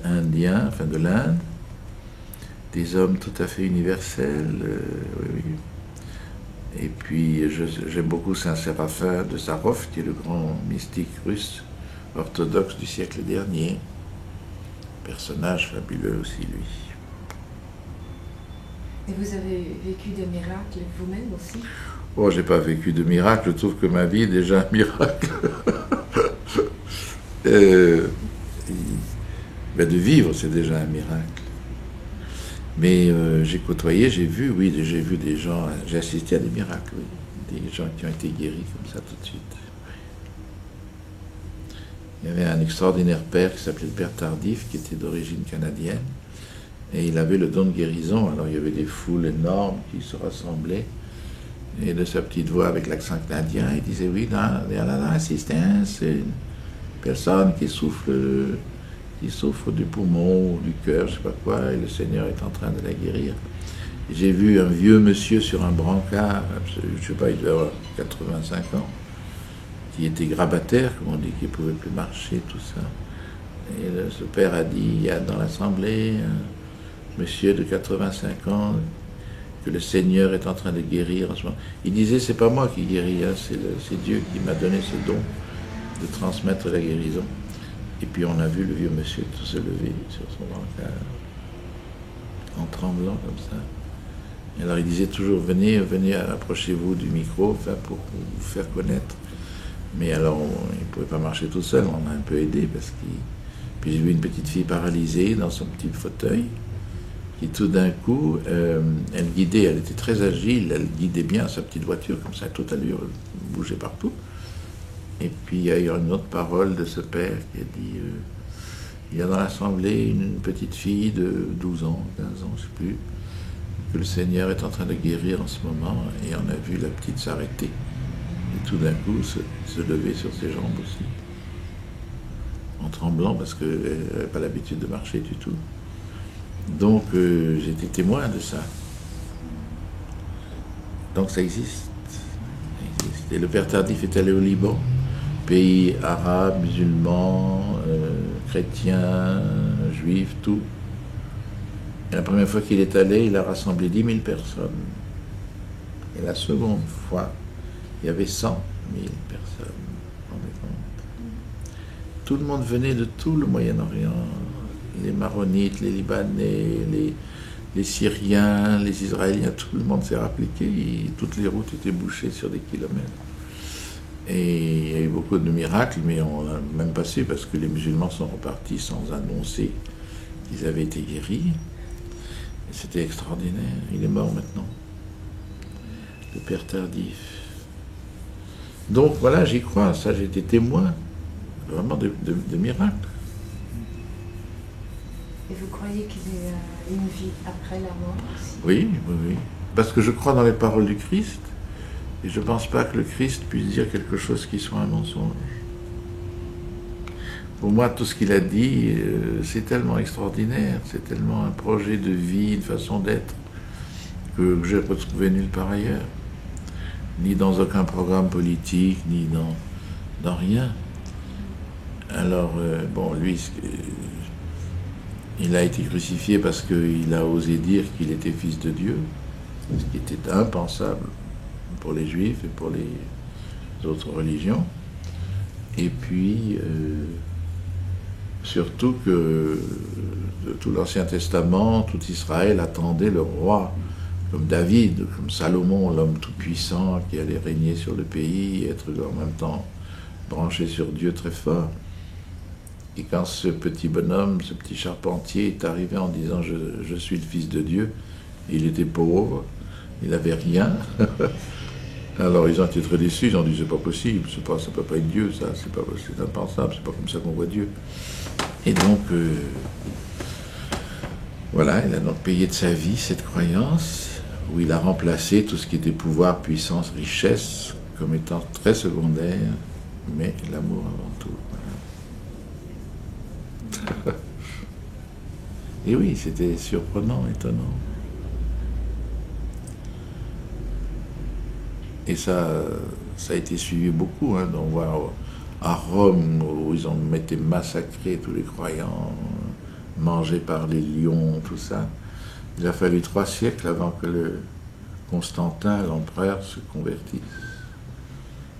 indiens, enfin de l'Inde, des hommes tout à fait universels, oui. Et puis j'aime beaucoup Saint-Séraphin de Sarov, qui est le grand mystique russe orthodoxe du siècle dernier. Personnage fabuleux aussi, lui. Et vous avez vécu des miracles vous-même aussi? Oh, j'ai pas vécu de miracle, je trouve que ma vie est déjà un miracle. Ben de vivre, c'est déjà un miracle. Mais j'ai côtoyé, j'ai vu des gens, j'ai assisté à des miracles, oui. Des gens qui ont été guéris comme ça tout de suite. Il y avait un extraordinaire père qui s'appelait le Père Tardif, qui était d'origine canadienne, et il avait le don de guérison. Alors il y avait des foules énormes qui se rassemblaient, et de sa petite voix avec l'accent canadien, il disait oui, dans l'assistance, c'est une personne qui souffre du poumon ou du cœur, je sais pas quoi, et le Seigneur est en train de la guérir. Et j'ai vu un vieux monsieur sur un brancard, je sais pas, il devait avoir 85 ans, qui était grabataire, comme on dit, qui ne pouvait plus marcher, tout ça. Et ce père a dit, il y a dans l'assemblée un monsieur de 85 ans que le Seigneur est en train de guérir en ce moment. Il disait, c'est pas moi qui guéris, hein, c'est Dieu qui m'a donné ce don de transmettre la guérison. Et puis on a vu le vieux monsieur tout se lever sur son brancard, en tremblant comme ça. Et alors il disait toujours, venez, approchez-vous du micro, enfin, pour vous faire connaître. Mais alors, il ne pouvait pas marcher tout seul, on a un peu aidé, parce qu'il... Puis j'ai vu une petite fille paralysée dans son petit fauteuil, qui tout d'un coup, elle guidait, elle était très agile, elle guidait bien sa petite voiture, comme ça, toute allure, bougeait partout. Et puis il y a eu une autre parole de ce père qui a dit, il y a dans l'assemblée une petite fille de 12 ans, 15 ans, je ne sais plus, que le Seigneur est en train de guérir en ce moment, et on a vu la petite s'arrêter. Et tout d'un coup, se lever sur ses jambes aussi, en tremblant, parce qu'elle n'avait pas l'habitude de marcher du tout. Donc, j'étais témoin de ça. Donc, ça existe. Et le Père Tardif est allé au Liban, pays arabe, musulman, chrétien, juif, tout. Et la première fois qu'il est allé, il a rassemblé 10 000 personnes. Et la seconde fois, il y avait 100 000 personnes. Vous vous rendez compte ? Tout le monde venait de tout le Moyen-Orient. Les Maronites, les Libanais, les Syriens, les Israéliens, tout le monde s'est rappliqué. Toutes les routes étaient bouchées sur des kilomètres. Et il y a eu beaucoup de miracles, mais on n'a même pas su parce que les musulmans sont repartis sans annoncer qu'ils avaient été guéris. Et c'était extraordinaire. Il est mort maintenant. Le Père Tardif. Donc voilà, j'y crois, ça j'ai été témoin vraiment de miracles. Et vous croyez qu'il y a une vie après la mort aussi? Oui. Parce que je crois dans les paroles du Christ, et je ne pense pas que le Christ puisse dire quelque chose qui soit un mensonge. Pour moi, tout ce qu'il a dit, c'est tellement extraordinaire, c'est tellement un projet de vie, une façon d'être, que je n'ai retrouvé nulle part ailleurs. Ni dans aucun programme politique, ni dans rien. Alors, lui, il a été crucifié parce qu'il a osé dire qu'il était fils de Dieu, ce qui était impensable pour les Juifs et pour les autres religions. Et puis, surtout que de tout l'Ancien Testament, tout Israël attendait le roi, comme David, comme Salomon, l'homme tout-puissant qui allait régner sur le pays, être en même temps branché sur Dieu très fort. Et quand ce petit bonhomme, ce petit charpentier est arrivé en disant « Je suis le fils de Dieu », il était pauvre, il n'avait rien. Alors ils ont été très déçus, ils ont dit « C'est pas possible, ça peut pas être Dieu, ça, c'est impensable, c'est pas comme ça qu'on voit Dieu ». Et donc, Voilà, il a donc payé de sa vie cette croyance, où il a remplacé tout ce qui était pouvoir, puissance, richesse, comme étant très secondaire, mais l'amour avant tout. Voilà. Et oui, c'était surprenant, étonnant. Et ça a été suivi beaucoup. Hein, on voit à Rome, où ils ont été massacrés, tous les croyants, mangés par les lions, tout ça. Il a fallu 3 siècles avant que le Constantin, l'empereur, se convertisse.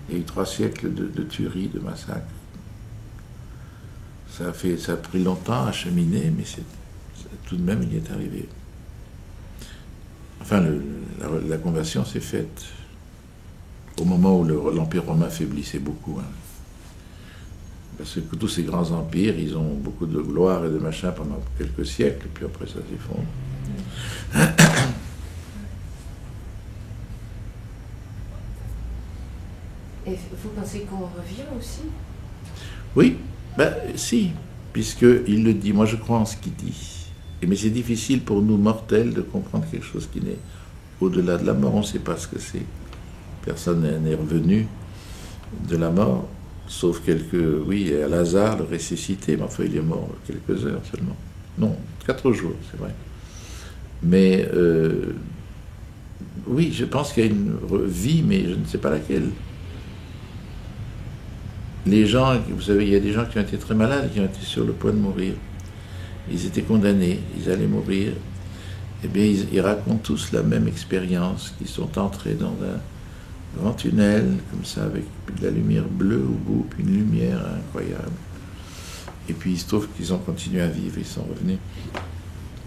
Il y a eu 3 siècles de tueries, de massacres. Ça a pris longtemps à cheminer, mais tout de même, il y est arrivé. Enfin, la conversion s'est faite au moment où l'Empire romain faiblissait beaucoup. Hein. Parce que tous ces grands empires, ils ont beaucoup de gloire et de machin pendant quelques siècles, et puis après ça s'effondre. Et vous pensez qu'on revient aussi? Oui, ben si, puisqu'il le dit. Moi je crois en ce qu'il dit. Mais c'est difficile pour nous mortels de comprendre quelque chose qui n'est au-delà de la mort. On ne sait pas ce que c'est. Personne n'est revenu de la mort, sauf à Lazare, le ressuscité, mais enfin il est mort quelques heures seulement. Non, 4 jours, c'est vrai. Mais oui, je pense qu'il y a une vie, mais je ne sais pas laquelle. Les gens, vous savez, il y a des gens qui ont été très malades, qui ont été sur le point de mourir. Ils étaient condamnés, ils allaient mourir. Eh bien, ils racontent tous la même expérience, qu'ils sont entrés dans un grand tunnel, comme ça, avec de la lumière bleue au bout, puis une lumière incroyable. Et puis il se trouve qu'ils ont continué à vivre, ils sont revenus.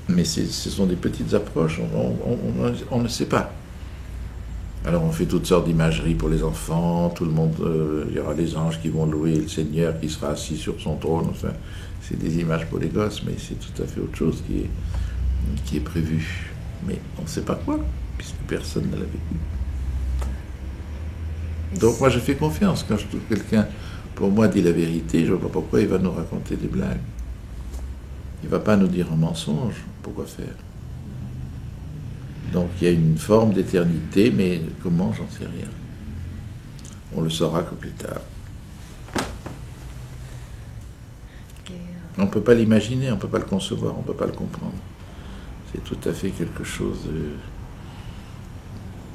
Mais ce sont des petites approches, on ne sait pas. Alors on fait toutes sortes d'imageries pour les enfants, tout le monde, il y aura les anges qui vont louer le Seigneur qui sera assis sur son trône, enfin, c'est des images pour les gosses, mais c'est tout à fait autre chose qui est prévu. Mais on ne sait pas quoi, puisque personne ne l'a vécu. Donc moi je fais confiance quand je trouve quelqu'un, pour moi, dit la vérité, je ne vois pas pourquoi il va nous raconter des blagues. Il ne va pas nous dire un mensonge, pourquoi faire? Donc il y a une forme d'éternité, mais comment, j'en sais rien. On le saura que plus tard. On ne peut pas l'imaginer, on ne peut pas le concevoir, on ne peut pas le comprendre. C'est tout à fait quelque chose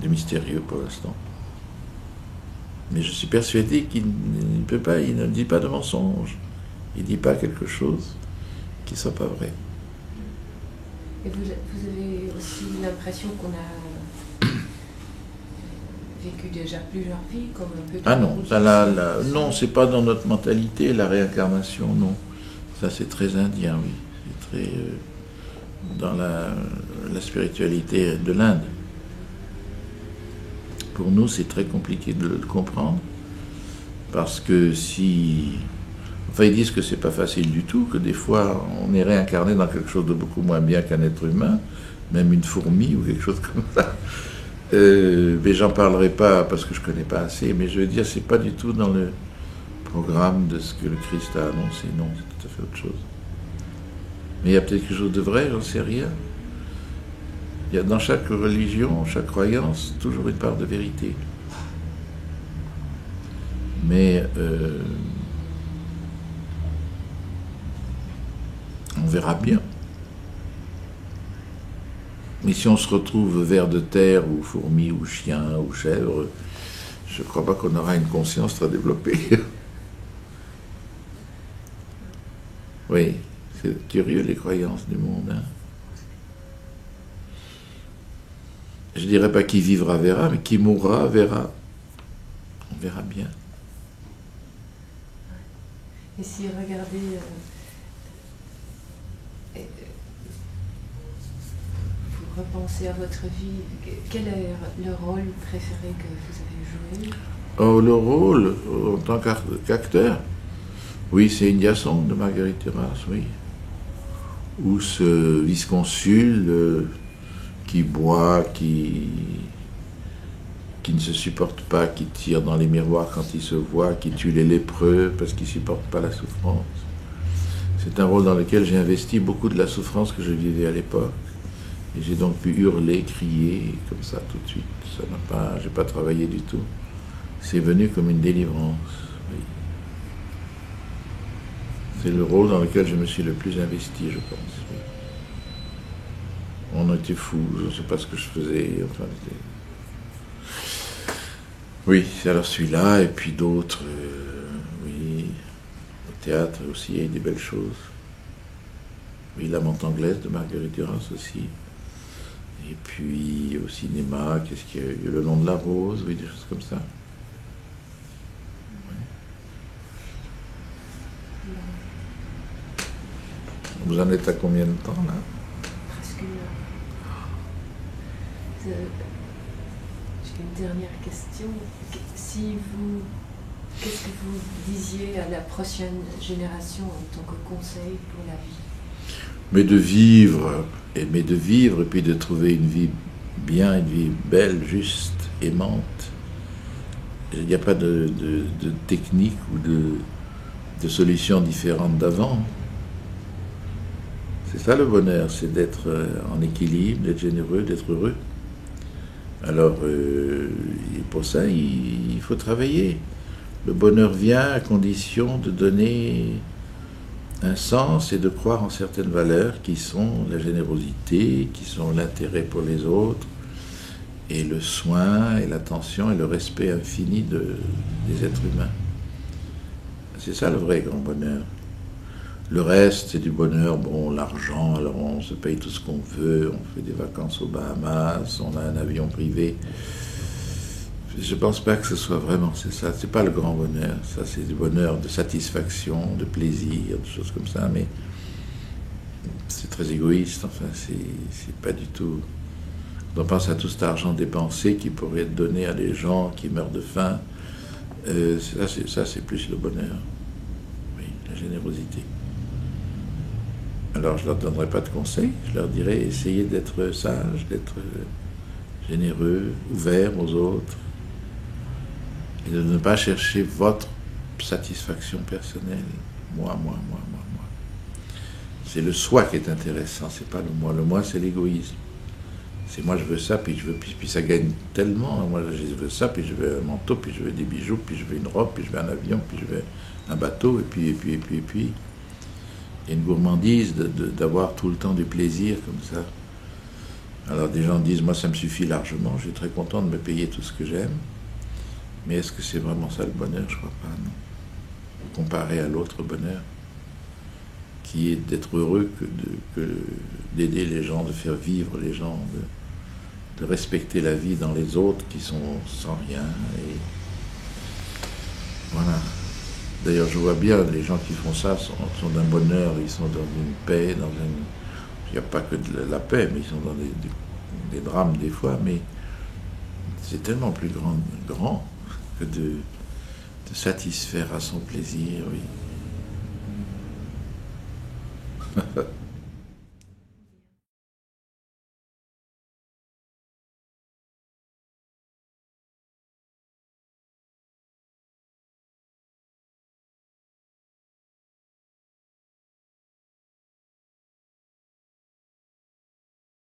de mystérieux pour l'instant. Mais je suis persuadé qu'il ne dit pas de mensonge. Il ne dit pas quelque chose qui ne soit pas vrai. Et vous avez aussi l'impression qu'on a vécu déjà plusieurs vies, comme un peu... Ah non, non, c'est pas dans notre mentalité, la réincarnation, non. Ça c'est très indien, oui. C'est très dans la spiritualité de l'Inde. Pour nous, c'est très compliqué de le comprendre, parce que enfin, ils disent que c'est pas facile du tout, que des fois, on est réincarné dans quelque chose de beaucoup moins bien qu'un être humain, même une fourmi ou quelque chose comme ça. Mais j'en parlerai pas parce que je connais pas assez, mais je veux dire, c'est pas du tout dans le programme de ce que le Christ a annoncé, non, c'est tout à fait autre chose. Mais il y a peut-être quelque chose de vrai, j'en sais rien. Il y a dans chaque religion, chaque croyance, toujours une part de vérité. Mais on verra bien. Mais si on se retrouve vers de terre, ou fourmi, ou chien, ou chèvre, je ne crois pas qu'on aura une conscience très développée. Oui, c'est curieux les croyances du monde. Hein. Je ne dirais pas qui vivra verra, mais qui mourra verra. On verra bien. Et si regardez, vous repensez à votre vie, quel est le rôle préféré que vous avez joué? Oh, le rôle, en tant qu'acteur, oui, c'est India Song de Marguerite Duras, oui. Ou ce vice-consul qui boit, qui ne se supporte pas, qui tire dans les miroirs quand il se voit, qui tue les lépreux parce qu'il ne supporte pas la souffrance. C'est un rôle dans lequel j'ai investi beaucoup de la souffrance que je vivais à l'époque. Et j'ai donc pu hurler, crier, comme ça, tout de suite. J'ai pas travaillé du tout. C'est venu comme une délivrance. Oui. C'est le rôle dans lequel je me suis le plus investi, je pense. Oui. On était fous, je ne sais pas ce que je faisais. Enfin, oui, alors celui-là, et puis d'autres, oui. Au théâtre aussi, il y a eu des belles choses. Oui, La Menthe anglaise de Marguerite Duras aussi. Et puis au cinéma, qu'est-ce qu'il y a eu? Le Long de la Rose, oui, des choses comme ça. Oui. Vous en êtes à combien de temps là? Presque une heure. J'ai une dernière question. Qu'est-ce que vous disiez à la prochaine génération en tant que conseil pour la vie? Mais de vivre, et puis de trouver une vie bien, une vie belle, juste, aimante. Il n'y a pas de technique ou de solution différente d'avant. C'est ça le bonheur, c'est d'être en équilibre, d'être généreux, d'être heureux. Alors, pour ça, il faut travailler. Le bonheur vient à condition de donner un sens et de croire en certaines valeurs qui sont la générosité, qui sont l'intérêt pour les autres, et le soin, et l'attention, et le respect infini des êtres humains. C'est ça le vrai grand bonheur. Le reste, c'est du bonheur, bon, l'argent, alors on se paye tout ce qu'on veut, on fait des vacances aux Bahamas, on a un avion privé. Je ne pense pas que ce soit vraiment, c'est ça, c'est pas le grand bonheur, ça c'est du bonheur de satisfaction, de plaisir, de choses comme ça, mais c'est très égoïste, enfin, c'est pas du tout... On pense à tout cet argent dépensé qui pourrait être donné à des gens qui meurent de faim, ça c'est plus le bonheur, oui, la générosité. Alors je ne leur donnerai pas de conseils, je leur dirai essayez d'être sage, d'être généreux, ouvert aux autres, et de ne pas chercher votre satisfaction personnelle. Moi. C'est le soi qui est intéressant, c'est pas le moi. Le moi, c'est l'égoïsme. C'est moi, je veux ça, puis je veux, puis ça gagne tellement. Moi, je veux ça, puis je veux un manteau, puis je veux des bijoux, puis je veux une robe, puis je veux un avion, puis je veux un bateau, et puis. Il y a une gourmandise d'avoir tout le temps du plaisir comme ça. Alors des gens disent, moi ça me suffit largement, je suis très content de me payer tout ce que j'aime. Mais est-ce que c'est vraiment ça le bonheur? Je crois pas, non. Comparé à l'autre bonheur, qui est d'être heureux, d'aider les gens, de faire vivre les gens, de respecter la vie dans les autres qui sont sans rien. Et voilà. D'ailleurs, je vois bien, les gens qui font ça sont d'un bonheur, ils sont dans une paix, il n'y a pas que de la paix, mais ils sont dans des drames des fois, mais c'est tellement plus grand que de satisfaire à son plaisir, oui.